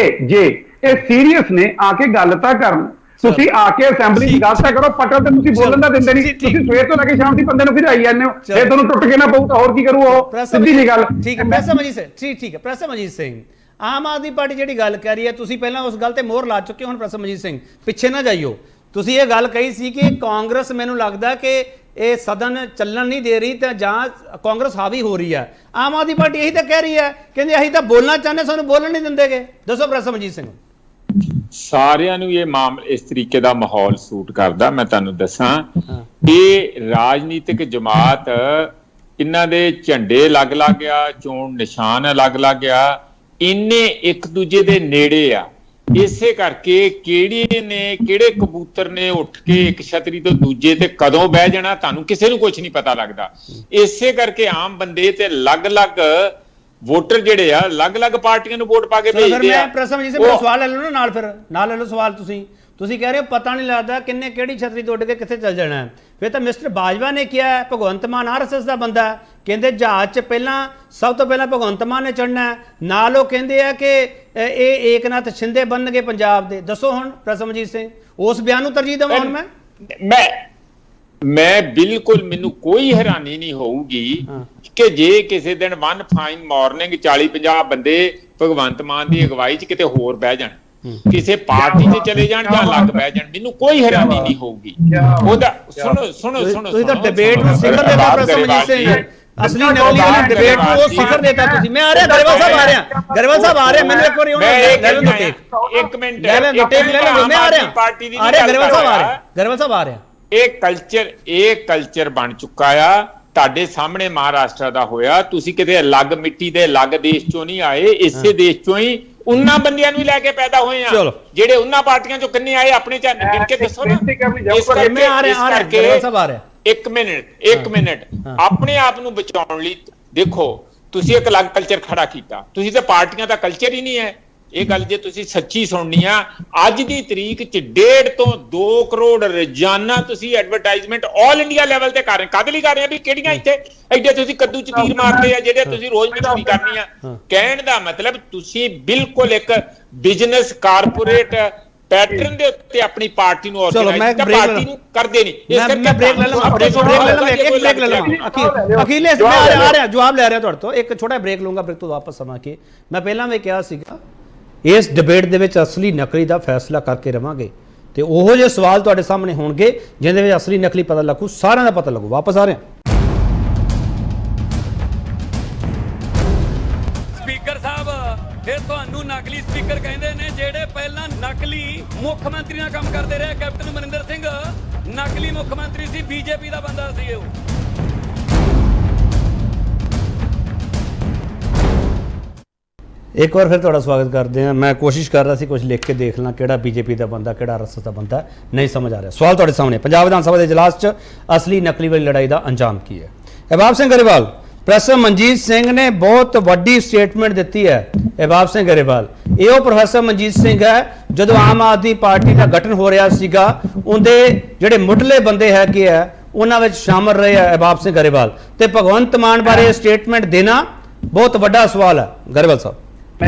ਇਹ ਸੀਰੀਅਸ ਨੇ ਆ ਕੇ ਗੱਲ ਤਾਂ ਕਰਨ, ਤੁਸੀਂ ਆ ਕੇ ਅਸੈਂਬਲੀ ਦੀ ਗੱਲ ਤਾਂ ਕਰੋ। ਪਟਲ ਤੇ ਤੁਸੀਂ ਬੋਲਣ ਦਾ ਦਿੰਦੇ ਨਹੀਂ, ਤੁਸੀਂ ਸਵੇਰ ਤੋਂ ਲੈ ਕੇ ਸ਼ਾਮ ਦੀ ਬੰਦੇ ਨੂੰ ਭਜਾਈ ਜਾਂਦੇ ਹੋ। ਜੇ ਤੁਹਾਨੂੰ ਟੁੱਟ ਕੇ ਨਾ ਪਊ ਤਾਂ ਹੋਰ ਕੀ ਕਰੂ ਉਹ? ਸਿੱਧੀ ਜੀ ਗੱਲ। ਠੀਕ ਹੈ ਪ੍ਰੈਸਮ ਅਜੀਤ ਸਿੰਘ, ਠੀਕ ਹੈ ਪ੍ਰੈਸਮ ਅਜੀਤ ਸਿੰਘ, ਆਮ ਆਦਮੀ ਪਾਰਟੀ ਜਿਹੜੀ ਗੱਲ ਕਹਿ ਰਹੀ ਹੈ, ਤੁਸੀਂ ਪਹਿਲਾਂ ਉਸ ਗੱਲ ਤੇ ਮੋਹਰ ਲਾ ਚੁੱਕੇ ਹੋ। ਹੁਣ ਪ੍ਰੈਸਮ ਅਜੀਤ ਸਿੰਘ ਪਿੱਛੇ ਨਾ ਜਾਈਓ, ਤੁਸੀਂ ਇਹ ਗੱਲ ਕਹੀ ਸੀ ਕਿ ਕਾਂਗਰਸ, ਮੈਨੂੰ ਲੱਗਦਾ ਕਿ ਇਹ ਸਦਨ ਚੱਲਣ ਨਹੀਂ ਦੇ ਰਹੀ ਤਾਂ ਜਾਂ ਕਾਂਗਰਸ ਹਾਵੀ ਹੋ ਰਹੀ ਹੈ। ਆਮ ਆਦਮੀ ਪਾਰਟੀ ਇਹੀ ਤਾਂ ਕਹਿ ਰਹੀ ਹੈ, ਕਹਿੰਦੇ ਅਸੀਂ ਤਾਂ ਬੋਲਣਾ ਚਾਹੁੰਦੇ, ਸਾਨੂੰ ਬੋਲਣ ਨਹੀਂ ਦਿੰਦੇਗੇ। ਦੱਸੋ ਪ੍ਰੈਸਮ ਅਜੀਤ ਸਿੰਘ। ਸਾਰਿਆਂ ਨੂੰ ਇਹ ਮਾਮਲਾ ਇਸ ਤਰੀਕੇ ਦਾ ਮਾਹੌਲ ਸੂਟ ਕਰਦਾ। ਮੈਂ ਤੁਹਾਨੂੰ ਦੱਸਾਂ, ਇਹ ਰਾਜਨੀਤਿਕ ਜਮਾਤ, ਇਹਨਾਂ ਦੇ ਝੰਡੇ ਅਲੱਗ-ਅਲੱਗ ਆ, ਚੋਣ ਨਿਸ਼ਾਨ ਅਲੱਗ-ਅਲੱਗ ਆ, ਇੰਨੇ ਇੱਕ ਦੂਜੇ ਦੇ ਨੇੜੇ ਆ। ਇਸੇ ਕਰਕੇ ਕਿਹੜੇ ਕਬੂਤਰ ਨੇ ਉੱਠ ਕੇ ਇੱਕ ਛਤਰੀ ਤੋਂ ਦੂਜੇ ਤੇ ਕਦੋਂ ਬਹਿ ਜਾਣਾ ਤੁਹਾਨੂੰ ਕਿਸੇ ਨੂੰ ਕੁਝ ਨਹੀਂ ਪਤਾ ਲੱਗਦਾ। ਇਸੇ ਕਰਕੇ ਆਮ ਬੰਦੇ ਤੇ ਅਲੱਗ-ਅਲੱਗ ਵੋਟਰ ਜਿਹੜੇ ਆ ਅਲੱਗ-ਅਲੱਗ ਪਾਰਟੀਆਂ ਨੂੰ ਵੋਟ ਪਾ ਕੇ ਭੇਜਦੇ ਆ। ਪ੍ਰਸਮ ਜੀ ਮੇਰਾ ਸਵਾਲ ਲੈ ਲਓ ਨਾ ਨਾਲ, ਫਿਰ ਨਾਲ ਲੈ ਲਓ ਸਵਾਲ। ਤੁਸੀਂ ਕਹਿ ਰਹੇ ਹੋ ਪਤਾ ਨਹੀਂ ਲੱਗਦਾ ਕਿੰਨੇ ਕਿਹੜੀ ਛਤਰੀ ਤੋਂ ਉੱਡ ਕੇ ਕਿੱਥੇ ਚੱਲ ਜਾਣਾ ਹੈ। ਫਿਰ ਤਾਂ ਮਿਸਟਰ ਬਾਜਵਾ ਨੇ ਕਿਹਾ, ਭਗਵੰਤ ਮਾਨ ਆਰਐਸਐਸ ਦਾ ਬੰਦਾ, ਕਹਿੰਦੇ ਜਹਾਜ਼ 'ਚ ਸਭ ਤੋਂ ਪਹਿਲਾਂ ਭਗਵੰਤ ਮਾਨ ਨੇ ਚੜ੍ਹਨਾ। ਨਾਲ ਉਹ ਕਹਿੰਦੇ ਆ ਕਿ ਇਹ ਏਕਨਾਥ ਸ਼ਿੰਦੇ ਬਣਨਗੇ ਪੰਜਾਬ ਦੇ। ਦੱਸੋ ਹੁਣ ਪ੍ਰਸਮਜੀਤ ਸਿੰਘ, ਉਸ ਬਿਆਨ ਨੂੰ ਤਰਜੀਹ ਦੇਵਾਂ ਹੁਣ ਮੈਂ ਬਿਲਕੁਲ, ਮੈਨੂੰ ਕੋਈ ਹੈਰਾਨੀ ਨਹੀਂ ਹੋਊਗੀ ਕਿ ਜੇ ਕਿਸੇ ਦਿਨ ਵਨ ਫਾਈਨ ਮਾਰਨਿੰਗ 40-50 ਬੰਦੇ ਭਗਵੰਤ ਮਾਨ ਦੀ ਅਗਵਾਈ 'ਚ ਕਿਤੇ ਹੋਰ ਬਹਿ ਜਾਣ। ਕਿਸੇ ਪਾਰਟੀ 'ਚ ਚਲੇ ਜਾਣ ਜਾਂ ਅਲੱਗ ਬਹਿ ਜਾਣ, ਮੈਨੂੰ ਕੋਈ ਹੈਰਾਨੀ ਨਹੀਂ ਹੋਊਗੀ। ਉਹਦਾ ਸੁਣੋ ਤੁਸੀਂ ਤਾਂ ਡਿਬੇਟ ਨੂੰ ਸਿਖਰ ਦੇਤਾ ਪ੍ਰੋਫੈਸਰ ਮਨਜੀਤ ਸਿੰਘ, ਅਸਲੀ ਨਕਲੀ ਵਾਲੀ ਡਿਬੇਟ ਨੂੰ ਉਹ ਸਿਖਰ ਦੇਤਾ ਤੁਸੀਂ। ਮੈਂ ਆ ਰਿਹਾ ਗਰੇਵਾਲ ਸਾਹਿਬ, ਆ ਰਿਹਾ ਗਰੇਵਾਲ ਸਾਹਿਬ, ਆ ਰਿਹਾ, ਮੈਨੂੰ ਇੱਕ ਵਾਰੀ ਉਹਨਾਂ ਲੈ ਲੈਣ ਦਿਓ ਟੇਕ, ਇੱਕ ਮਿੰਟ ਲੈ ਲੈਣ ਦਿਓ ਟੇਕ, ਲੈ ਲੈਣ ਦਿਓ, ਮੈਂ ਆ ਰਿਹਾ ਗਰੇਵਾਲ ਸਾਹਿਬ, ਆ ਰਿਹਾ ਗਰੇਵਾਲ ਸਾਹਿਬ, ਆ ਰਿਹਾ। ਇਹ ਕਲਚਰ ਬਣ ਚੁੱਕਾ ਆ, ਤੁਹਾਡੇ ਸਾਹਮਣੇ ਮਹਾਰਾਸ਼ਟਰ ਦਾ ਹੋਇਆ। ਤੁਸੀਂ ਕਿਤੇ ਅਲੱਗ ਮਿੱਟੀ ਦੇ ਅਲੱਗ ਦੇਸ਼ ਚੋਂ ਨਹੀਂ ਆਏ, ਇਸੇ ਦੇਸ਼ ਚੋਂ ਹੀ ਉਹਨਾਂ ਬੰਦਿਆਂ ਨੂੰ ਲੈ ਕੇ ਪੈਦਾ ਹੋਏ ਆ ਜਿਹੜੇ ਉਹਨਾਂ ਪਾਰਟੀਆਂ ਚੋਂ ਕਿੰਨੇ ਆਏ, ਆਪਣੇ ਚ ਗਿਣ ਕੇ ਦੱਸੋ ਨਾ। ਮੈਂ ਆ ਰਿਹਾ ਗਰੇਵਾਲ ਸਾਹਿਬ, ਆ ਰਿਹਾ। ਇੱਕ ਮਿੰਟ ਆਪਣੇ ਆਪ ਨੂੰ ਬਚਾਉਣ ਲਈ ਦੇਖੋ, ਤੁਸੀਂ ਇੱਕ ਅਲੱਗ ਕਲਚਰ ਖੜਾ ਕੀਤਾ, ਤੁਸੀਂ ਤਾਂ ਪਾਰਟੀਆਂ ਦਾ ਕਲਚਰ ਹੀ ਨਹੀਂ ਹੈ। ਇਹ ਗੱਲ ਜੇ ਤੁਸੀਂ ਸੱਚੀ ਸੁਣਨੀ ਆ, ਅੱਜ ਦੀ ਤਰੀਕ 'ਚ 1.5 ਤੋਂ 2 ਕਰੋੜ ਰੋਜ਼ਾਨਾ ਤੁਸੀਂ ਐਡਵਰਟਾਈਜ਼ਮੈਂਟ ਆਲ ਇੰਡੀਆ ਲੈਵਲ ਤੇ ਕਰ ਰਹੇ। ਕਦ ਲਈ ਕਰ ਰਹੇ ਆ ਵੀ ਕਿਹੜੀਆਂ ਇੱਥੇ ਐਡੇ ਤੁਸੀਂ ਕੱਦੂ 'ਚ ਤੀਰ ਮਾਰਦੇ ਆ ਜਿਹੜੇ ਤੁਸੀਂ ਰੋਜ਼ ਮਿੱਟੀ ਕਰਨੀ ਆ। ਕਹਿਣ ਦਾ ਮਤਲਬ ਤੁਸੀਂ ਬਿਲਕੁਲ ਇੱਕ ਬਿਜ਼ਨਸ ਕਾਰਪੋਰੇਟ ਪੈਟਰਨ ਦੇ ਉੱਤੇ ਆਪਣੀ ਪਾਰਟੀ ਨੂੰ ਆਰਗੇਨਾਈਜ਼ ਪਾਰਟੀ ਨੂੰ ਕਰਦੇ ਨਹੀਂ। ਇਸ ਕਰਕੇ ਮੈਂ ਬ੍ਰੇਕ ਲੈ ਲਵਾਂ, ਇੱਕ ਬ੍ਰੇਕ ਲੈ ਲਵਾਂ ਅਖਿਲੇਸ਼, ਮੈਂ ਆ ਰਿਹਾ ਜਵਾਬ ਲੈ ਰਿਹਾ ਤੁਹਾਡੇ ਤੋਂ, ਇੱਕ ਛੋਟਾ ਬ੍ਰੇਕ ਲਊਂਗਾ, ਬ੍ਰੇਕ ਤੋਂ ਵਾਪਸ ਆਵਾਂ ਕੇ ਮੈਂ ਪਹਿਲਾਂ ਵੀ ਕਿਹਾ ਸੀਗਾ ਇਸ ਡਿਬੇਟ ਦੇ ਵਿੱਚ ਅਸਲੀ ਨਕਲੀ ਦਾ ਫੈਸਲਾ ਕਰਕੇ ਰਵਾਂਗੇ ਤੇ ਉਹੋ ਜਿਹੇ ਸਵਾਲ ਤੁਹਾਡੇ ਸਾਹਮਣੇ ਹੋਣਗੇ ਜਿਹਦੇ ਵਿੱਚ ਅਸਲੀ ਨਕਲੀ ਪਤਾ ਲੱਗੂ, ਸਾਰਿਆਂ ਦਾ ਪਤਾ ਲੱਗੂ। ਵਾਪਸ ਆ ਰਿਹਾ। ਸਪੀਕਰ ਸਾਹਿਬ, ਇਹ ਤੁਹਾਨੂੰ ਨਕਲੀ ਸਪੀਕਰ ਕਹਿੰਦੇ ਨੇ ਜਿਹੜੇ ਪਹਿਲਾਂ ਨਕਲੀ ਮੁੱਖ ਮੰਤਰੀ ਨਾਲ ਕੰਮ ਕਰਦੇ ਰਹੇ। ਕੈਪਟਨ ਅਮਰਿੰਦਰ ਸਿੰਘ ਨਕਲੀ ਮੁੱਖ ਮੰਤਰੀ ਸੀ, ਬੀਜੇਪੀ ਦਾ ਬੰਦਾ ਸੀ ਉਹ। ਇੱਕ ਵਾਰ ਫਿਰ ਤੁਹਾਡਾ ਸਵਾਗਤ ਕਰਦੇ ਹਾਂ। ਮੈਂ ਕੋਸ਼ਿਸ਼ ਕਰ ਰਿਹਾ ਸੀ ਕੁਝ ਲਿਖ ਕੇ ਦੇਖ ਲਾਂ ਕਿਹੜਾ ਬੀਜੇਪੀ ਦਾ ਬੰਦਾ, ਕਿਹੜਾ ਆਰਐਸਐਸ ਦਾ ਬੰਦਾ, ਨਹੀਂ ਸਮਝ ਆ ਰਿਹਾ। ਸਵਾਲ ਤੁਹਾਡੇ ਸਾਹਮਣੇ, ਪੰਜਾਬ ਵਿਧਾਨ ਸਭਾ ਦੇ ਇਜਲਾਸ 'ਚ ਅਸਲੀ ਨਕਲੀ ਵਾਲੀ ਲੜਾਈ ਦਾ ਅੰਜਾਮ ਕੀ ਹੈ? ਅਹਿਬਾਬ ਸਿੰਘ ਗਰੇਵਾਲ, ਪ੍ਰੋਫੈਸਰ ਮਨਜੀਤ ਸਿੰਘ ਨੇ ਬਹੁਤ ਵੱਡੀ ਸਟੇਟਮੈਂਟ ਦਿੱਤੀ ਹੈ। ਅਹਿਬਾਬ ਸਿੰਘ ਗਰੇਵਾਲ, ਇਹ ਉਹ ਪ੍ਰੋਫੈਸਰ ਮਨਜੀਤ ਸਿੰਘ ਹੈ ਜਦੋਂ ਆਮ ਆਦਮੀ ਪਾਰਟੀ ਦਾ ਗਠਨ ਹੋ ਰਿਹਾ ਸੀਗਾ, ਉਹਦੇ ਜਿਹੜੇ ਮੁੱਢਲੇ ਬੰਦੇ ਹੈਗੇ ਆ ਉਹਨਾਂ ਵਿੱਚ ਸ਼ਾਮਲ ਰਹੇ ਆ ਅਹਿਬਾਬ ਸਿੰਘ ਗਰੇਵਾਲ, ਤੇ ਭਗਵੰਤ ਮਾਨ ਬਾਰੇ ਸਟੇਟਮੈਂਟ ਦੇਣਾ ਬਹੁਤ ਵੱਡਾ ਸਵਾਲ ਹੈ। ਗਰੇਵਾਲ ਸਾਹਿਬ,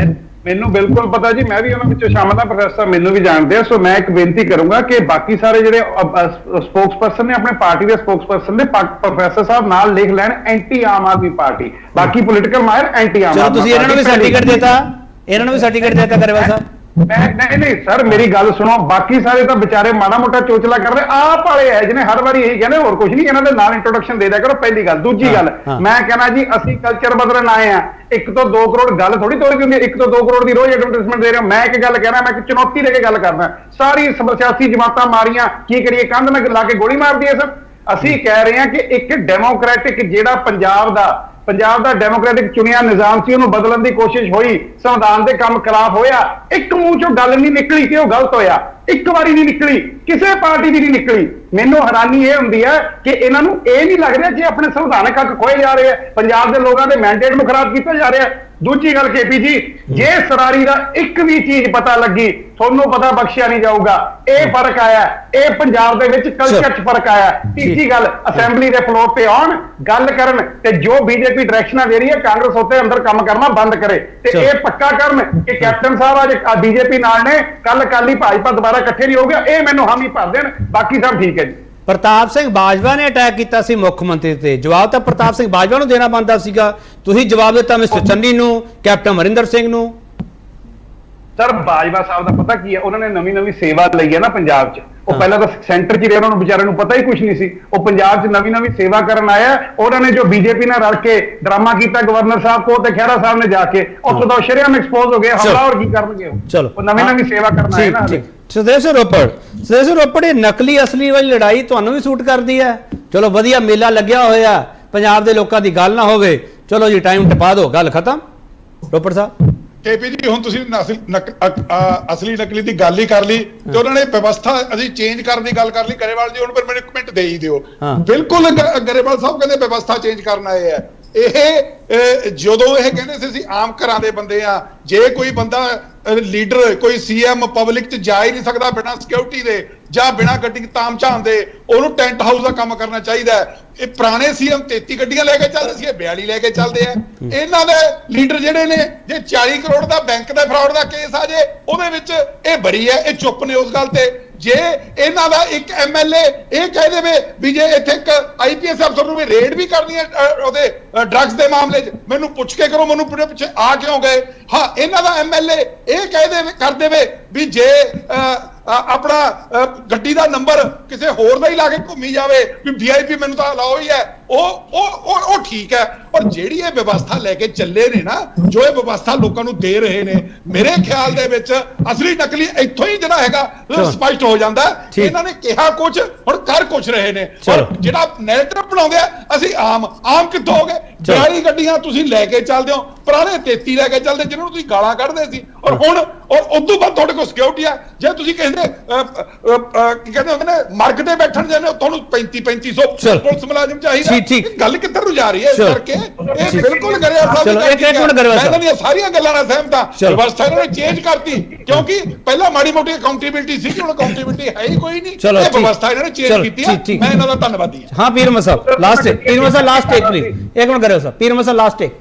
ਮੈਨੂੰ ਬਿਲਕੁਲ ਪਤਾ ਜੀ, ਮੈਂ ਵੀ ਉਹਨਾਂ ਵਿੱਚੋਂ ਸ਼ਾਮਲ ਹਾਂ, ਪ੍ਰੋਫੈਸਰ ਮੈਨੂੰ ਵੀ ਜਾਣਦੇ ਆ। ਸੋ ਮੈਂ ਇੱਕ ਬੇਨਤੀ ਕਰੂੰਗਾ ਕਿ ਬਾਕੀ ਸਾਰੇ ਜਿਹੜੇ ਸਪੋਕਸਪਰਸਨ ਨੇ ਆਪਣੇ ਪਾਰਟੀ ਦੇ ਸਪੋਕਸਪਰਸਨ ਨੇ ਪ੍ਰੋਫੈਸਰ ਸਾਹਿਬ ਨਾਲ ਲਿਖ ਲੈਣ ਐਂਟੀ ਆਮ ਆਦਮੀ ਪਾਰਟੀ, ਬਾਕੀ ਪੋਲੀਟੀਕਲ ਮਾਹਿਰ ਐਂਟੀ ਆਮ ਆਦਮੀ। ਤੁਸੀਂ ਇਹਨਾਂ ਨੂੰ ਵੀ ਸਰਟੀਫਿਕੇਟ ਦਿੱਤਾ ਗਰੇਵਾਲ ਸਾਹਿਬ? ਨਹੀਂ ਸਰ, ਮੇਰੀ ਗੱਲ ਸੁਣੋ, ਬਾਕੀ ਸਾਰੇ ਤਾਂ ਵਿਚਾਰੇ ਮਾੜਾ ਮੋਟਾ ਚੋਚਲਾ ਕਰ ਰਹੇ, ਆਪ ਵਾਲੇ ਹੈ ਜਿਹਨੇ ਹਰ ਵਾਰੀ ਇਹੀ ਕਹਿੰਦੇ, ਹੋਰ ਕੁਝ ਨਹੀਂ, ਇਹਨਾਂ ਦੇ ਨਾਲ ਇੰਟਰੋਡਕਸ਼ਨ ਦੇ ਦਿਆ ਕਰੋ। ਪਹਿਲੀ ਗੱਲ। ਦੂਜੀ ਗੱਲ, ਮੈਂ ਕਹਿਣਾ ਜੀ ਅਸੀਂ ਕਲਚਰ ਬਦਲਣ ਆਏ ਆ। 1 ਤੋਂ 2 ਕਰੋੜ ਗੱਲ ਥੋੜੀ ਤੋੜੀ ਹੁੰਦੀ ਹੈ, 1 ਤੋਂ 2 ਕਰੋੜ ਦੀ ਰੋਜ਼ ਐਡਵਰਟਾਈਜ਼ਮੈਂਟ ਦੇ ਰਹੇ ਹੋ। ਮੈਂ ਇੱਕ ਗੱਲ ਕਹਿਣਾ, ਮੈਂ ਇੱਕ ਚੁਣੌਤੀ ਦੇ ਕੇ ਗੱਲ ਕਰਦਾ, ਸਾਰੀ ਸਿਆਸੀ ਜਮਾਤਾਂ ਮਾਰੀਆਂ, ਕੀ ਕਰੀਏ, ਕੰਧ ਨਾਲ ਲਾ ਕੇ ਗੋਲੀ ਮਾਰਦੀ ਹੈ ਸਰ। ਅਸੀਂ ਕਹਿ ਰਹੇ ਹਾਂ ਕਿ ਇੱਕ ਡੈਮੋਕ੍ਰੈਟਿਕ ਜਿਹੜਾ ਪੰਜਾਬ ਦਾ ਡੈਮੋਕ੍ਰੈਟਿਕ ਚੁਣਿਆ ਨਿਜ਼ਾਮ ਸੀ, ਉਹਨੂੰ ਬਦਲਣ ਦੀ ਕੋਸ਼ਿਸ਼ ਹੋਈ, ਸੰਵਿਧਾਨ ਦੇ ਕੰਮ ਖਿਲਾਫ ਹੋਇਆ, ਇੱਕ ਮੂੰਹ ਚੋਂ ਗੱਲ ਨਹੀਂ ਨਿਕਲੀ ਕਿ ਉਹ ਗਲਤ ਹੋਇਆ, ਇੱਕ ਵਾਰੀ ਨਹੀਂ ਨਿਕਲੀ, ਕਿਸੇ ਪਾਰਟੀ ਦੀ ਨਹੀਂ ਨਿਕਲੀ। ਮੈਨੂੰ ਹੈਰਾਨੀ ਇਹ ਹੁੰਦੀ ਹੈ ਕਿ ਇਹਨਾਂ ਨੂੰ ਇਹ ਨਹੀਂ ਲੱਗ ਰਿਹਾ ਕਿ ਆਪਣੇ ਸੰਵਿਧਾਨਕ ਹੱਕ ਖੋਏ ਜਾ ਰਹੇ ਆ, ਪੰਜਾਬ ਦੇ ਲੋਕਾਂ ਦੇ ਮੈਂਡੇਟ ਨੂੰ ਖਰਾਬ ਕੀਤਾ ਜਾ ਰਿਹਾ। ਦੂਜੀ ਗੱਲ ਕੇਪੀ ਜੀ, ਜੇ ਸਰਾਰੀ ਦਾ ਇੱਕ ਵੀ ਚੀਜ਼ ਪਤਾ ਲੱਗੀ, ਤੁਹਾਨੂੰ ਪਤਾ ਬਖਸ਼ਿਆ ਨਹੀਂ ਜਾਊਗਾ। ਇਹ ਫਰਕ ਆਇਆ, ਇਹ ਪੰਜਾਬ ਦੇ ਵਿੱਚ ਕਲਚਰ 'ਚ ਫਰਕ ਆਇਆ। ਤੀਜੀ ਗੱਲ, ਅਸੈਂਬਲੀ ਦੇ ਫਲੋਰ ਤੇ ਆਉਣ, ਗੱਲ ਕਰਨ, ਤੇ ਜੋ ਬੀਜੇਪੀ ਡਾਇਰੈਕਸ਼ਨਾਂ ਦੇ ਰਹੀ ਹੈ ਕਾਂਗਰਸ ਉੱਤੇ ਅੰਦਰ ਕੰਮ ਕਰਨਾ ਬੰਦ ਕਰੇ, ਤੇ ਇਹ ਪੱਕਾ ਕਰਨ ਕਿ ਕੈਪਟਨ ਸਾਹਿਬ ਅੱਜ ਬੀਜੇਪੀ ਨਾਲ ਨੇ, ਕੱਲ ਅਕਾਲੀ ਭਾਜਪਾ ਦੁਬਾਰਾ ਇਕੱਠੇ ਨਹੀਂ ਹੋਊਗਾ। ਇਹ ਮੈਨੂੰ ਹਾਮੀ ਭਰ ਦੇਣ, ਬਾਕੀ ਸਭ ਠੀਕ ਹੈ ਜੀ। ਪ੍ਰਤਾਪ ਸਿੰਘ ਬਾਜਵਾ ਨੇ ਅਟੈਕ ਕੀਤਾ ਸੀ ਮੁੱਖ ਮੰਤਰੀ ਤੇ, ਜਵਾਬ ਤਾਂ ਪ੍ਰਤਾਪ ਸਿੰਘ ਬਾਜਵਾ ਨੂੰ ਦੇਣਾ ਬਣਦਾ ਸੀਗਾ, ਤੁਸੀਂ ਜਵਾਬ ਦਿੱਤਾ ਮਿਸਟਰ ਚੰਨੀ ਨੂੰ, ਕੈਪਟਨ ਅਮਰਿੰਦਰ ਸਿੰਘ ਨੂੰ। ਸਰ ਬਾਜਵਾ ਸਾਹਿਬ ਦਾ ਪਤਾ ਕੀ ਹੈ, ਉਹਨਾਂ ਨੇ ਨਵੀਂ ਸੇਵਾ ਲਈ ਹੈ ਨਾ ਪੰਜਾਬ 'ਚ। ਉਹ ਪਹਿਲਾਂ ਤਾਂ ਸੈਂਟਰ 'ਚ ਰਹੇ, ਉਹਨਾਂ ਨੂੰ ਵਿਚਾਰਿਆਂ ਨੂੰ ਪਤਾ ਹੀ ਕੁਝ ਨਹੀਂ ਸੀ। ਉਹ ਪੰਜਾਬ 'ਚ ਨਵੀਂ ਸੇਵਾ ਕਰਨ ਆਇਆ। ਉਹਨਾਂ ਨੇ ਜੋ ਬੀਜੇਪੀ ਨਾਲ ਰਲ ਕੇ ਡਰਾਮਾ ਕੀਤਾ ਗਵਰਨਰ ਸਾਹਿਬ ਕੋਲ ਤੇ ਖਹਿਰਾ ਸਾਹਿਬ ਨੇ ਜਾ ਕੇ, ਉੱਥੋਂ ਦਾ ਸ਼ਰੇਆਮ ਐਕਸਪੋਜ਼ ਹੋ ਗਏ, ਹਮਲਾ ਹੋਰ ਕੀ ਕਰਨਗੇ ਉਹ ਨਵੀਂ ਸੇਵਾ ਕਰਨ ਆਏ ਨਾ। ਸੁਦੇਸ਼ ਰੋਪੜ, ਇਹ ਨਕਲੀ ਅਸਲੀ ਵਾਲੀ ਲੜਾਈ ਤੁਹਾਨੂੰ ਵੀ ਸੂਟ ਕਰਦੀ ਹੈ? ਚਲੋ ਵਧੀਆ ਮੇਲਾ ਲੱਗਿਆ ਹੋਇਆ, ਪੰਜਾਬ ਦੇ ਲੋਕਾਂ ਦੀ ਗੱਲ ਨਾ ਹੋਵੇ, ਚਲੋ ਜੀ ਟਾਈਮ ਟਪਾ ਦਿਓ, ਗੱਲ ਖਤਮ। ਰੋਪੜ ਸਾਹਿਬ, ਕੇਪੀ ਜੀ, ਹੁਣ ਤੁਸੀਂ ਅਸਲੀ ਨਕਲੀ ਦੀ ਗੱਲ ਹੀ ਕਰ ਲਈ ਤੇ ਉਹਨਾਂ ਨੇ ਵਿਵਸਥਾ ਅਸੀਂ ਚੇਂਜ ਕਰਨ ਦੀ ਗੱਲ ਕਰ ਲਈ। ਗਰੇਵਾਲ ਜੀ ਹੁਣ ਪਰ ਮੈਨੂੰ 1 ਮਿੰਟ ਦੇ ਹੀ ਦਿਓ। ਬਿਲਕੁਲ ਗਰੇਵਾਲ ਸਾਹਿਬ ਕਹਿੰਦੇ ਵਿਵਸਥਾ ਚੇਂਜ ਕਰਨ ਆਏ ਆ। ਇਹ ਜਦੋਂ ਇਹ ਕਹਿੰਦੇ ਸੀ ਅਸੀਂ ਆਮ ਘਰਾਂ ਦੇ ਬੰਦੇ ਆ, ਜੇ ਕੋਈ ਬੰਦਾ ਲੀਡਰ ਕੋਈ ਸੀਐਮ ਪਬਲਿਕ 'ਚ ਜਾ ਹੀ ਨਹੀਂ ਸਕਦਾ ਬਿਨਾਂ ਸਿਕਿਉਰਿਟੀ ਦੇ ਜਾਂ ਬਿਨਾਂ ਗੱਡੀ ਤਾਮਝਾਮ ਦੇ, ਉਹਨੂੰ ਟੈਂਟ ਹਾਊਸ ਦਾ ਕੰਮ ਕਰਨਾ ਚਾਹੀਦਾ। ਇਹ ਪੁਰਾਣੇ ਸੀਐਮ 33 ਗੱਡੀਆਂ ਲੈ ਕੇ ਚੱਲਦੇ ਸੀ, ਇਹ 42 ਲੈ ਕੇ ਚੱਲਦੇ ਆ। ਇਹਨਾਂ ਦੇ ਲੀਡਰ ਜਿਹੜੇ ਨੇ, ਜੇ 40 ਕਰੋੜ ਦਾ ਬੈਂਕ ਦੇ ਫਰਾਡ ਦਾ ਕੇਸ ਆ ਜੇ ਉਹਦੇ ਵਿੱਚ ਇਹ ਬਰੀ ਹੈ, ਇਹ ਚੁੱਪ ਨੇ ਉਸ ਗੱਲ ਤੇ। ਜੇ ਇਹਨਾਂ ਦਾ ਇੱਕ ਐਮਐਲਏ ਇਹ ਕਹਿ ਦੇਵੇ ਵੀ ਜੇ ਇੱਥੇ ਇੱਕ ਆਈਪੀਐਸ ਅਫਸਰ ਨੂੰ ਵੀ ਰੇਡ ਵੀ ਕਰਨੀ ਹੈ ਉਹਦੇ ਡਰੱਗਸ ਦੇ ਮਾਮਲੇ 'ਚ, ਮੈਨੂੰ ਪੁੱਛ ਕੇ ਕਰੋ, ਮੈਨੂੰ ਪਿੱਛੇ ਆ ਕਿਉਂ ਗਏ। ਹਾਂ, ਇਹਨਾਂ ਦਾ ਐਮਐਲਏ ਇਹ ਕਹਿ ਦੇਵੇ ਕਰ ਦੇਵੇ ਵੀ ਜੇ ਆਪਣਾ ਗੱਡੀ ਦਾ ਨੰਬਰ ਕਿਸੇ ਹੋਰ ਦਾ ਹੀ ਲਾ ਕੇ ਘੁੰਮੀ ਜਾਵੇ ਵੀ ਵੀਆਈਪੀ ਮੈਨੂੰ ਤਾਂ ਅਲਾਓ ਹੀ ਹੈ, ਉਹ ਠੀਕ ਹੈ। ਔਰ ਜਿਹੜੀ ਇਹ ਵਿਵਸਥਾ ਲੈ ਕੇ ਚੱਲੇ ਨੇ ਨਾ, ਜੋ ਇਹ ਵਿਵਸਥਾ ਲੋਕਾਂ ਨੂੰ ਦੇ ਰਹੇ ਨੇ, ਮੇਰੇ ਖਿਆਲ ਦੇ ਵਿੱਚ ਅਸਲੀ ਨਕਲੀ ਇੱਥੋਂ ਹੀ ਜਿਹੜਾ ਹੈਗਾ ਸਪਸ਼ਟ ਹੋ ਜਾਂਦਾ। ਇਹਨਾਂ ਨੇ ਕਿਹਾ ਕੁਝ, ਹੁਣ ਕਰ ਕੁਝ ਰਹੇ ਨੇ। ਔਰ ਜਿਹੜਾ ਨੈਰੇਟਿਵ ਬਣਾਉਂਦੇ ਆ ਅਸੀਂ ਆਮ ਕਿੱਥੋਂ ਹੋ ਗਏ? 42 ਗੱਡੀਆਂ ਤੁਸੀਂ ਲੈ ਕੇ ਚੱਲਦੇ ਹੋ, ਪੁਰਾਣੇ 33 ਲੈ ਕੇ ਚੱਲਦੇ ਜਿਹਨਾਂ ਨੂੰ ਤੁਸੀਂ ਗਾਲਾਂ ਕੱਢਦੇ ਸੀ। ਔਰ ਹੁਣ ਉਦੋਂ ਬਾਅਦ ਤੁਹਾਡੇ ਕੋਲ ਸਿਕਿਉਰਿਟੀ ਆ। ਜੇ ਤੁਸੀਂ ਕਹਿੰਦੇ ਕੀ ਕਹਿੰਦੇ ਹੁੰਦੇ ਨੇ ਮਰਗ ਤੇ ਬੈਠਣ ਜਾਂਦੇ ਹੋ, ਤੁਹਾਨੂੰ 3500 ਪੁਲਿਸ ਮੁਲਾਜ਼ਮ ਚਾਹੀਦਾ। ਗੱਲ ਕਿੱਧਰ ਨੂੰ ਜਾ ਰਹੀ ਹੈ? ਇਸ ਕਰਕੇ ਇਹ ਬਿਲਕੁਲ ਗਰੇਵਾਲ ਸਾਹਿਬ ਮੈਂ ਤਾਂ ਸਾਰੀਆਂ ਗੱਲਾਂ ਨਾਲ ਸਹਿਮਤ ਹਾਂ। ਵਿਵਸਥਾ ਇਹਨਾਂ ਨੇ ਚੇਂਜ ਕਰਤੀ, ਕਿਉਂਕਿ ਪਹਿਲਾਂ ਮਾੜੀ ਮੋਟੀ ਅਕਾਊਂਟੇਬਿਲਟੀ ਸੀ, ਹੁਣ ਅਕਾਊਂਟੇਬਿਲਟੀ ਹੈ ਹੀ ਕੋਈ ਨਹੀਂ। ਇਹ ਵਿਵਸਥਾ ਇਹਨਾਂ ਨੇ ਚੇਂਜ ਕੀਤੀ ਹੈ, ਮੈਂ ਇਹਨਾਂ ਦਾ ਧੰਨਵਾਦੀ ਹਾਂ। ਹਾਂ ਪੀਰ ਸਾਹਿਬ ਲਾਸਟ ਟੇਕ ਪਲੀਜ਼, ਇੱਕ ਮਿੰਟ ਕਰਿਓ ਸਰ। ਪੀਰ ਸਾਹਿਬ ਲਾਸਟ ਟੇਕ।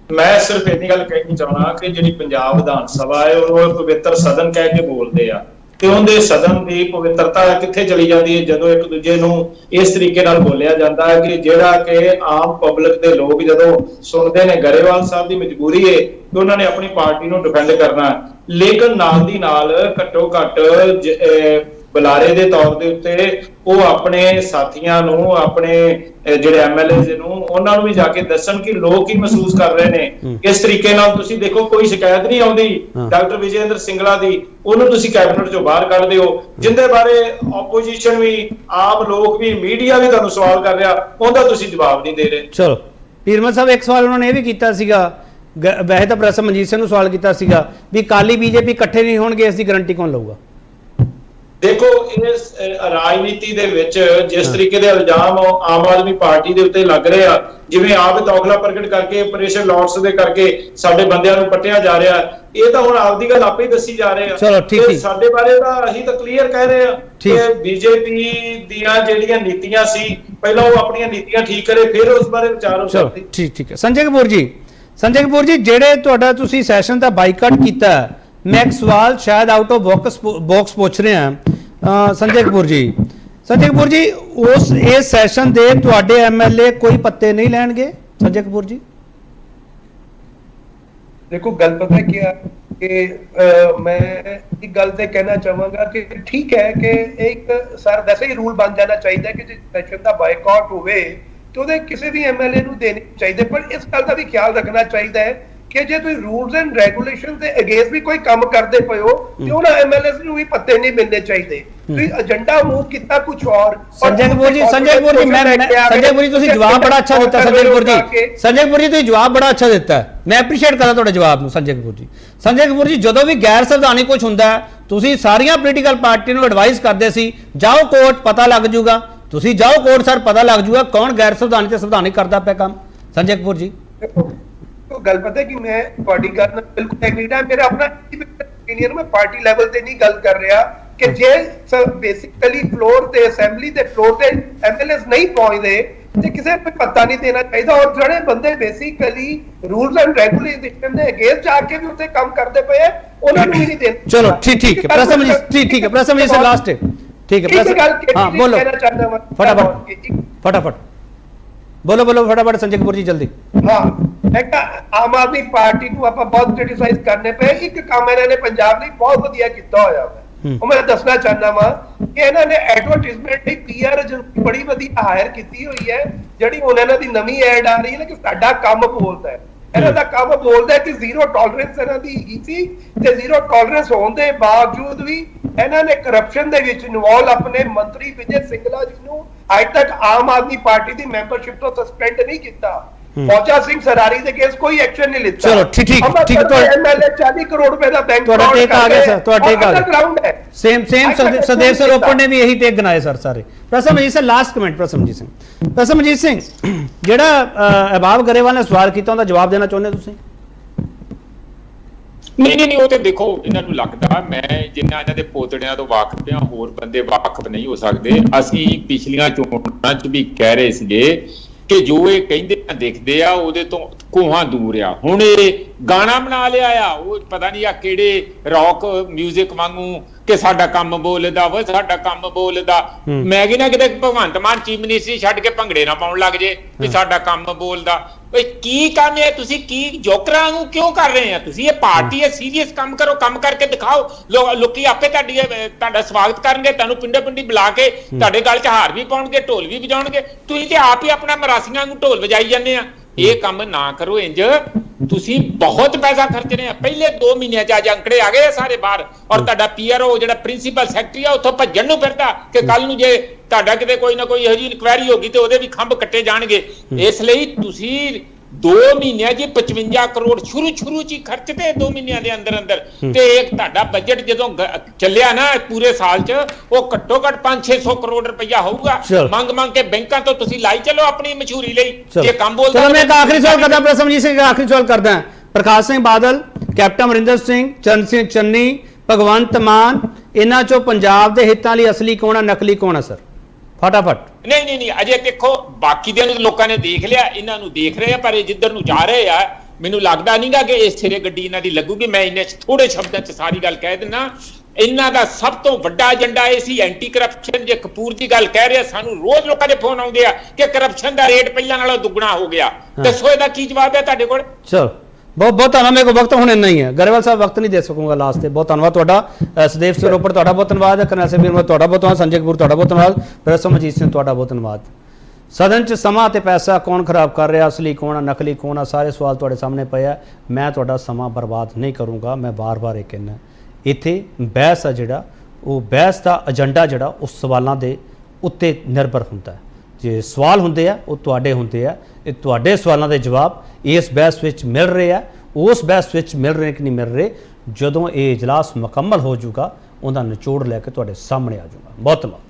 ਮੈਂ ਸਿਰਫ ਇੰਨੀ ਗੱਲ ਕਹਿਣੀ ਚਾਹਣਾ ਕਿ ਜਿਹੜੀ ਪੰਜਾਬ ਵਿਧਾਨ ਸਭਾ ਹੈ ਉਹ ਪਵਿੱਤਰ ਸਦਨ ਕਹਿ ਕੇ ਬੋਲਦੇ ਆ, ਤੇ ਉਹਦੇ ਸਦਨ ਦੀ ਪਵਿੱਤਰਤਾ ਕਿੱਥੇ ਚਲੀ ਜਾਂਦੀ ਹੈ ਜਦੋਂ ਇੱਕ ਦੂਜੇ ਨੂੰ ਇਸ ਤਰੀਕੇ ਨਾਲ ਬੋਲਿਆ ਜਾਂਦਾ ਹੈ ਕਿ ਜਿਹੜਾ ਕਿ ਆਮ ਪਬਲਿਕ ਦੇ ਲੋਕ ਜਦੋਂ ਸੁਣਦੇ ਨੇ ਗਰੇਵਾਲ ਸਾਹਿਬ ਦੀ ਮਜਬੂਰੀ ਹੈ ਕਿ ਉਹਨਾਂ ਨੇ ਆਪਣੀ ਪਾਰਟੀ ਨੂੰ ਡਿਫੈਂਡ ਕਰਨਾ, ਲੇਕਿਨ ਨਾਲ ਦੀ ਨਾਲ ਘੱਟੋ ਘੱਟ ਬੁਲਾਰੇ ਦੇ ਤੌਰ ਦੇ ਉੱਤੇ ਉਹ ਆਪਣੇ ਸਾਥੀਆਂ ਨੂੰ, ਆਪਣੇ ਜਿਹੜੇ ਐਮਐਲਏ ਨੂੰ, ਉਹਨਾਂ ਨੂੰ ਵੀ ਜਾ ਕੇ ਦੱਸਣ ਕਿ ਲੋਕ ਕੀ ਮਹਿਸੂਸ ਕਰ ਰਹੇ ਨੇ। ਇਸ ਤਰੀਕੇ ਨਾਲ ਤੁਸੀਂ ਦੇਖੋ ਕੋਈ ਸ਼ਿਕਾਇਤ ਨਹੀਂ ਆਉਂਦੀ ਡਾਕਟਰ ਵਿਜੇਂਦਰ ਸਿੰਗਲਾ ਦੀ, ਉਹਨੂੰ ਤੁਸੀਂ ਕੈਬਨਿਟ ਚੋਂ ਬਾਹਰ ਕੱਢਦੇ ਹੋ, ਜਿੰਦੇ ਬਾਰੇ ਆਪੋਜੀਸ਼ਨ ਵੀ, ਆਮ ਲੋਕ ਵੀ, ਮੀਡੀਆ ਵੀ ਤੁਹਾਨੂੰ ਸਵਾਲ ਕਰ ਰਿਹਾ, ਉਹਦਾ ਤੁਸੀਂ ਜਵਾਬ ਨਹੀਂ ਦੇ ਰਹੇ। ਚਲੋ ਪੀਰਮਲ ਸਾਹਿਬ ਇੱਕ ਸਵਾਲ ਉਹਨਾਂ ਨੇ ਇਹ ਵੀ ਕੀਤਾ ਸੀਗਾ, ਵੈਸੇ ਤਾਂ ਪ੍ਰੋਫੈਸਰ ਮਨਜੀਤ ਸਿੰਘ ਨੂੰ ਸਵਾਲ ਕੀਤਾ ਸੀਗਾ ਵੀ ਅਕਾਲੀ ਬੀਜੇਪੀ ਇਕੱਠੇ ਨਹੀਂ ਹੋਣਗੇ, ਇਸ ਦੀ ਗਾਰੰਟੀ ਕੌਣ ਲਊਗਾ? ਦੇਖੋ ਇਸ ਰਾਜਨੀਤੀ ਦੇ ਵਿੱਚ ਜਿਸ ਤਰੀਕੇ ਦੇ ਇਲਜ਼ਾਮ ਆਮ ਆਦਮੀ ਪਾਰਟੀ ਦੇ ਉੱਤੇ ਲੱਗ ਰਹੇ ਆ, ਜਿਵੇਂ ਆਪ ਤੌਖਲਾ ਪ੍ਰਗਟ ਕਰਕੇ ਆਪਰੇਸ਼ਨ ਲਾਰਡਸ ਦੇ ਕਰਕੇ ਸਾਡੇ ਬੰਦਿਆਂ ਨੂੰ ਪੱਟਿਆ ਜਾ ਰਿਹਾ, ਇਹ ਤਾਂ ਹੁਣ ਆਪਦੀ ਗੱਲ ਆਪੇ ਹੀ ਦੱਸੀ ਜਾ ਰਹੇ ਆ। ਤੇ ਸਾਡੇ ਬਾਰੇ ਤਾਂ ਅਸੀਂ ਤਾਂ ਕਲੀਅਰ ਕਹਿ ਰਹੇ ਆ ਕਿ ਬੀਜੇਪੀ ਦੀਆਂ ਜਿਹੜੀਆਂ ਨੀਤੀਆਂ ਸੀ, ਪਹਿਲਾਂ ਉਹ ਆਪਣੀਆਂ ਨੀਤੀਆਂ ਠੀਕ ਕਰੇ, ਫਿਰ ਉਸ ਬਾਰੇ ਵਿਚਾਰ ਹੋ ਸਕਦੀ। ਠੀਕ ਹੈ। ਸੰਜੇ ਕਪੂਰ ਜੀ, ਜਿਹੜੇ ਤੁਹਾਡਾ ਤੁਸੀਂ ਸੈਸ਼ਨ ਦਾ ਬਾਈਕਾਟ ਕੀਤਾ, ਮੈਂ ਇੱਕ ਸਵਾਲ ਸ਼ਾਇਦ ਆਊਟ ਆਫ ਬਾਕਸ ਪੁੱਛ ਰਿਹਾ ਸੰਜੇ ਕਪੂਰ ਜੀ, ਉਸ ਇਸ ਸੈਸ਼ਨ ਦੇ ਤੁਹਾਡੇ ਐਮਐਲਏ ਕੋਈ ਪੱਤੇ ਨਹੀਂ ਲੈਣਗੇ? ਸੰਜੇ ਕਪੂਰ ਜੀ देखो गल पता क्या कि मैं एक गल ते कहना चाहांगा कि ठीक है कि एक सर वैसे ही रूल बन जाना चाहिए कि जिस सैशन का बायकॉट होवे तो ਉਹਦੇ ਕਿਸੇ ਵੀ ਐਮਐਲਏ ਨੂੰ ਦੇਣੀ ਚਾਹੀਦੀ, ਪਰ ਇਸ ਗੱਲ ਦਾ ਵੀ ਖਿਆਲ ਰੱਖਣਾ ਚਾਹੀਦਾ ਹੈ ਕਿ ਜੇ ਤੁਸੀਂ ਰੂਲਸ ਐਂਡ ਰੈਗੂਲੇਸ਼ਨ ਦੇ ਅਗੇਂਸਟ ਵੀ ਕੋਈ ਕੰਮ ਕਰਦੇ ਪਏ ਹੋ ਤੇ ਉਹਨਾਂ ਐਮਐਲਏਸ ਨੂੰ ਵੀ ਪੱਤੇ ਨਹੀਂ ਮਿਲਣੇ ਚਾਹੀਦੇ। ਤੁਸੀਂ ਏਜੰਡਾ ਮੂਵ ਕੀਤਾ ਕੁਝ ਔਰ। ਸੰਜੇ ਕਪੂਰ ਜੀ ਤੁਸੀਂ ਜਵਾਬ ਬੜਾ ਅੱਛਾ ਦਿੱਤਾ। ਸੰਜੇ ਕਪੂਰ ਜੀ ਤੁਸੀਂ ਜਵਾਬ ਬੜਾ ਅੱਛਾ ਦਿੱਤਾ, ਮੈਂ ਐਪਰੀਸ਼ੀਏਟ ਕਰਦਾ ਤੁਹਾਡੇ ਜਵਾਬ ਨੂੰ। ਸੰਜੇ ਕਪੂਰ ਜੀ ਜਦੋਂ ਵੀ ਗੈਰ ਸੰਵਿਧਾਨਿਕ ਕੁਝ ਹੁੰਦਾ ਤੁਸੀਂ ਸਾਰੀਆਂ ਪੋਲੀਟੀਕਲ ਪਾਰਟੀ ਨੂੰ ਐਡਵਾਈਸ ਕਰਦੇ ਸੀ ਜਾਓ ਕੋਰਟ ਪਤਾ ਲੱਗ ਜੂਗਾ, ਤੁਸੀਂ ਜਾਓ ਕੋਰਟ ਸਰ ਪਤਾ ਲੱਗ ਜੂਗਾ ਕੌਣ ਗੈਰ ਸੰਵਿਧਾਨਿਕ ਤੇ ਸੰਵਿਧਾਨਿਕ ਕਰਦਾ ਪਿਆ ਕੰਮ। ਸੰਜੇ ਕਪੂਰ ਜੀ तो गल पता है कि मैं पार्टी का बिल्कुल एग्रीड है, मेरा अपना ओपिनियन मैं पार्टी लेवल ते नहीं गल कर रहा कि जे बेसिकली फ्लोर ते असेंबली ते फ्लोर ते एमएलएस नहीं पहुंचते ते किसी को पता नहीं देना चाहिए, और जड़े बंदे basically rules and regulation they against जाके भी उत्ते काम करते पे उन्हां नूं भी नहीं देना। चलो ठीक है प्रसम जी से लास्ट है, ठीक है हां बोलो फटाफट बोलो फटाफट संजय कपूर जी जल्दी। हाँ आम आदमी पार्टी को आप बहुत क्रिटिसाइज करने पे एक काम इन्होंने पंजाब ने बहुत वधिया किया होया है, मैं दसना चाहना वा कि इन्होंने एडवरटाइजमेंट पीआर एजेंसी बड़ी वधिया हायर की हुई है, जिहड़ी हुण इन्हां दी नवीं ऐड आ रही है ना कि साडा काम बोलदा है, इन्हां दा काम बोलदा है कि जीरो टॉलरेंस इन्हां दी हैगी सी ते जीरो टॉलरेंस होण दे बावजूद भी ਇਹਨਾਂ ਨੇ ਕਰਪਸ਼ਨ ਦੇ ਵਿੱਚ ਇਨਵੋਲਵ ਆਪਣੇ ਮੰਤਰੀ ਵਿਜੇ ਸਿੰਗਲਾ ਜੀ ਨੂੰ ਅੱਜ ਤੱਕ ਆਮ ਆਦਮੀ ਪਾਰਟੀ ਦੀ ਮੈਂਬਰਸ਼ਿਪ ਤੋਂ ਸਸਪੈਂਡ ਨਹੀਂ ਕੀਤਾ। ਫੌਜਾ ਸਿੰਘ ਸਰਾਰੀ ਦੇ ਕੇਸ ਕੋਈ ਐਕਸ਼ਨ ਨਹੀਂ ਲਿੱਤਾ। ਚਲੋ ਠੀਕ ਐਮਐਲਏ 40 ਕਰੋੜ ਰੁਪਏ ਦਾ ਬੈਂਕ ਤੁਹਾਡਾ ਟੇਕ ਆ ਗਿਆ ਸਰ, ਤੁਹਾਡਾ ਟੇਕ ਆ ਗਿਆ ਸੇਮ ਸਦੇਵ ਸਰ ਓਪਨ ਨੇ ਵੀ ਇਹੀ ਟੇਕ ਗਨਾਏ ਸਰ ਸਾਰੇ। Prasamjeet sir last comment Prasamjeet Singh ਜਿਹੜਾ ਅਬਾਬ ਗਰੇਵਾਲ ਨੇ ਸਵਾਲ ਕੀਤਾ ਉਹਦਾ ਜਵਾਬ ਦੇਣਾ ਚਾਹੁੰਦੇ ਤੁਸੀਂ? ਨਹੀਂ ਉਹ ਤੇ ਦੇਖੋ ਇਹਨਾਂ ਨੂੰ ਲੱਗਦਾ ਮੈਂ ਜਿੰਨਾ ਇਹਨਾਂ ਦੇ ਪੋਤੜਿਆਂ ਤੋਂ ਵਾਕਿਫ ਹਾਂ, ਹੋਰ ਬੰਦੇ ਵਾਕਿਫ ਨਹੀਂ ਹੋ ਸਕਦੇ। ਅਸੀਂ ਪਿਛਲੀਆਂ ਚੋਣਾਂ 'ਚ ਵੀ ਕਹਿ ਰਹੇ ਸੀਗੇ ਕਿ ਜੋ ਇਹ ਕਹਿੰਦੇ ਦਿਖਦੇ ਆ ਉਹਦੇ ਤੋਂ ਕੋਹਾਂ ਦੂਰ ਆ। ਹੁਣ ਇਹ ਗਾਣਾ ਬਣਾ ਲਿਆ ਆ, ਉਹ ਪਤਾ ਨਹੀਂ ਆ ਕਿਹੜੇ ਰੌਕ ਮਿਊਜ਼ਿਕ ਵਾਂਗੂ ਕਿ ਸਾਡਾ ਕੰਮ ਬੋਲਦਾ ਵਾ, ਸਾਡਾ ਕੰਮ ਬੋਲਦਾ। ਮੈਂ ਕਿ ਨਾ ਕਿਤੇ ਭਗਵੰਤ ਮਾਨ ਚੀਫ ਮਿਨਿਸਟਰੀ ਛੱਡ ਕੇ ਭੰਗੜੇ ਨਾ ਪਾਉਣ ਲੱਗ ਜੇ ਵੀ ਸਾਡਾ ਕੰਮ ਬੋਲਦਾ। ਓਏ ਕੀ ਕੰਮ ਹੈ, ਤੁਸੀਂ ਕੀ ਜੋਕਰਾਂ ਨੂੰ ਕਿਉਂ ਕਰ ਰਹੇ ਆ? ਤੁਸੀਂ ਇਹ ਪਾਰਟੀ ਹੈ, ਸੀਰੀਅਸ ਕੰਮ ਕਰੋ, ਕੰਮ ਕਰਕੇ ਦਿਖਾਓ। ਲੋਕੀ ਆਪੇ ਤੁਹਾਡਾ ਸਵਾਗਤ ਕਰਨਗੇ, ਤੁਹਾਨੂੰ ਪਿੰਡੋ ਪਿੰਡੀ ਬੁਲਾ ਕੇ ਤੁਹਾਡੇ ਗਲ 'ਚ ਹਾਰ ਵੀ ਪਾਉਣਗੇ, ਢੋਲ ਵੀ ਵਜਾਉਣਗੇ। ਤੁਸੀਂ ਤੇ ਆਪ ਹੀ ਆਪਣਾ ਮਰਾਸੀਆਂ ਨੂੰ ਢੋਲ ਵਜਾਈ ਜਾਂਦੇ ਆ। ਇਹ ਕੰਮ ਨਾ ਕਰੋ ਇੰਜ। ਤੁਸੀਂ ਬਹੁਤ ਪੈਸਾ ਖਰਚ ਰਹੇ ਆ। ਪਹਿਲੇ 2 ਮਹੀਨਿਆਂ 'ਚ ਅੱਜ ਅੰਕੜੇ ਆ ਗਏ ਸਾਰੇ ਬਾਹਰ, ਔਰ ਤੁਹਾਡਾ ਪੀਆਰਓ ਜਿਹੜਾ ਪ੍ਰਿੰਸੀਪਲ ਸੈਕਟਰੀ ਆ ਉੱਥੋਂ ਭੱਜਣ ਨੂੰ ਫਿਰਦਾ ਕਿ ਕੱਲ ਨੂੰ ਜੇ ਤੁਹਾਡਾ ਕਿਤੇ ਕੋਈ ਨਾ ਕੋਈ ਇਹੋ ਜਿਹੀ ਇਨਕੁਆਇਰੀ ਹੋ ਗਈ ਤੇ ਉਹਦੇ ਵੀ ਖੰਭ ਕੱਟੇ ਜਾਣਗੇ। ਇਸ ਲਈ ਤੁਸੀਂ 2 ਮਹੀਨਿਆਂ 'ਚ 55 ਕਰੋੜ ਸ਼ੁਰੂ 'ਚ ਹੀ ਖਰਚਦੇ 2 ਮਹੀਨਿਆਂ ਦੇ ਅੰਦਰ ਤੇ ਇੱਕ ਤੁਹਾਡਾ ਬਜਟ ਜਦੋਂ ਚੱਲਿਆ ਨਾ ਪੂਰੇ ਸਾਲ 'ਚ ਉਹ ਘੱਟੋ ਘੱਟ 500-600 ਕਰੋੜ ਰੁਪਇਆ ਹੋਊਗਾ। ਮੰਗ ਕੇ ਬੈਂਕਾਂ ਤੋਂ ਤੁਸੀਂ ਲਾਈ ਚਲੋ ਆਪਣੀ ਮਸ਼ਹੂਰੀ ਲਈ। ਜੇ ਕੰਮ ਬੋਲਦਾ ਚਲੋ ਮੈਂ ਇੱਕ ਆਖਰੀ ਸਵਾਲ ਕਰਦਾ ਪ੍ਰਸਮਜੀਤ ਸਿੰਘ, ਆਖਰੀ ਸਵਾਲ ਕਰਦਾ। ਪ੍ਰਕਾਸ਼ ਸਿੰਘ ਬਾਦਲ, ਕੈਪਟਨ ਅਮਰਿੰਦਰ ਸਿੰਘ, ਚਰਨ ਸਿੰਘ ਚੰਨੀ, ਭਗਵੰਤ ਮਾਨ, ਇਹਨਾਂ 'ਚੋਂ ਪੰਜਾਬ ਦੇ ਹਿੱਤਾਂ ਲਈ ਅਸਲੀ ਕੌਣ ਆ, ਨਕਲੀ ਕੌਣ ਆ ਸਰ? ਫਟਾਫਟ। ਨਹੀਂ ਅਜੇ ਦੇਖੋ, ਬਾਕੀ ਦੇ ਨੂੰ ਲੋਕਾਂ ਨੇ ਦੇਖ ਲਿਆ, ਇਹਨਾਂ ਨੂੰ ਦੇਖ ਰਹੇ ਆ, ਪਰ ਇਹ ਜਿੱਧਰ ਨੂੰ ਜਾ ਰਹੇ ਆ ਮੈਨੂੰ ਲੱਗਦਾ ਨਹੀਂਗਾ ਕਿ ਇਸ ਸਿਰੇ ਗੱਡੀ ਇਹਨਾਂ ਦੀ ਲੱਗੂਗੀ। ਮੈਂ ਇੰਨੇ ਥੋੜੇ ਸ਼ਬਦਾਂ 'ਚ ਸਾਰੀ ਗੱਲ ਕਹਿ ਦਿੰਦਾ। ਇਹਨਾਂ ਦਾ ਸਭ ਤੋਂ ਵੱਡਾ ਏਜੰਡਾ ਇਹ ਸੀ ਐਂਟੀ ਕਰਪਸ਼ਨ। ਜੇ ਕਪੂਰ ਦੀ ਗੱਲ ਕਹਿ ਰਿਹਾ, ਸਾਨੂੰ ਰੋਜ਼ ਲੋਕਾਂ ਦੇ ਫੋਨ ਆਉਂਦੇ ਆ ਕਿ ਕਰਪਸ਼ਨ ਦਾ ਰੇਟ ਪਹਿਲਾਂ ਨਾਲੋਂ ਦੁੱਗਣਾ ਹੋ ਗਿਆ। ਦੱਸੋ ਇਹਦਾ ਕੀ ਜਵਾਬ ਹੈ ਤੁਹਾਡੇ ਕੋਲ? ਚਲੋ ਬਹੁਤ ਧੰਨਵਾਦ। ਮੇਰੇ ਕੋਲ ਵਕਤ ਹੁਣ ਇੰਨਾ ਹੀ ਹੈ। ਗਰੇਵਾਲ ਸਾਹਿਬ ਵਕਤ ਨਹੀਂ ਦੇ ਸਕੂੰਗਾ ਲਾਸਟ ਤੇ। ਬਹੁਤ ਧੰਨਵਾਦ ਤੁਹਾਡਾ। ਸਦੇਵ ਸਿੰਘ ਰੋਪੜ ਤੁਹਾਡਾ ਬਹੁਤ ਧੰਨਵਾਦ। ਕਰਨੈਲ ਸਿੰਘ ਵੀਰ ਤੁਹਾਡਾ ਬਹੁਤ ਧੰਨਵਾਦ। ਸੰਜੇ ਕਪੂਰ ਤੁਹਾਡਾ ਬਹੁਤ ਧੰਨਵਾਦ। ਪ੍ਰਸਮਜੀਤ ਸਿੰਘ ਤੁਹਾਡਾ ਬਹੁਤ ਧੰਨਵਾਦ। ਸਦਨ 'ਚ ਸਮਾਂ ਤੇ ਪੈਸਾ ਕੌਣ ਖਰਾਬ ਕਰ ਰਿਹਾ, ਅਸਲੀ ਕੌਣ ਆ, ਨਕਲੀ ਕੌਣ ਆ, ਸਾਰੇ ਸਵਾਲ ਤੁਹਾਡੇ ਸਾਹਮਣੇ ਪਏ ਆ। ਮੈਂ ਤੁਹਾਡਾ ਸਮਾਂ ਬਰਬਾਦ ਨਹੀਂ ਕਰੂੰਗਾ। ਮੈਂ ਵਾਰ-ਵਾਰ ਇਹ ਕਹਿਣਾ, ਇੱਥੇ ਬਹਿਸ ਆ ਜਿਹੜਾ, ਉਹ ਬਹਿਸ ਦਾ ਏਜੰਡਾ ਜਿਹੜਾ ਉਹ ਸਵਾਲਾਂ ਦੇ ਉੱਤੇ ਨਿਰਭਰ ਹੁੰਦਾ ਹੈ। ਜੇ ਸਵਾਲ ਹੁੰਦੇ ਆ ਉਹ ਤੁਹਾਡੇ ਹੁੰਦੇ ਆ। ਇਹ ਤੁਹਾਡੇ ਸਵਾਲਾਂ ਦੇ ਜਵਾਬ ਇਸ ਬਹਿਸ ਵਿੱਚ ਮਿਲ ਰਹੇ ਆ। ਉਸ ਬਹਿਸ ਵਿੱਚ ਮਿਲ ਰਹੇ ਕਿ ਨਹੀਂ ਮਿਲ ਰਹੇ, ਜਦੋਂ ਇਹ ਇਜਲਾਸ ਮੁਕੰਮਲ ਹੋ ਜਾਊਗਾ ਉਹਦਾ ਨਿਚੋੜ ਲੈ ਕੇ ਤੁਹਾਡੇ ਸਾਹਮਣੇ ਆ ਜਾਊਗਾ। ਬਹੁਤ ਧੰਨਵਾਦ।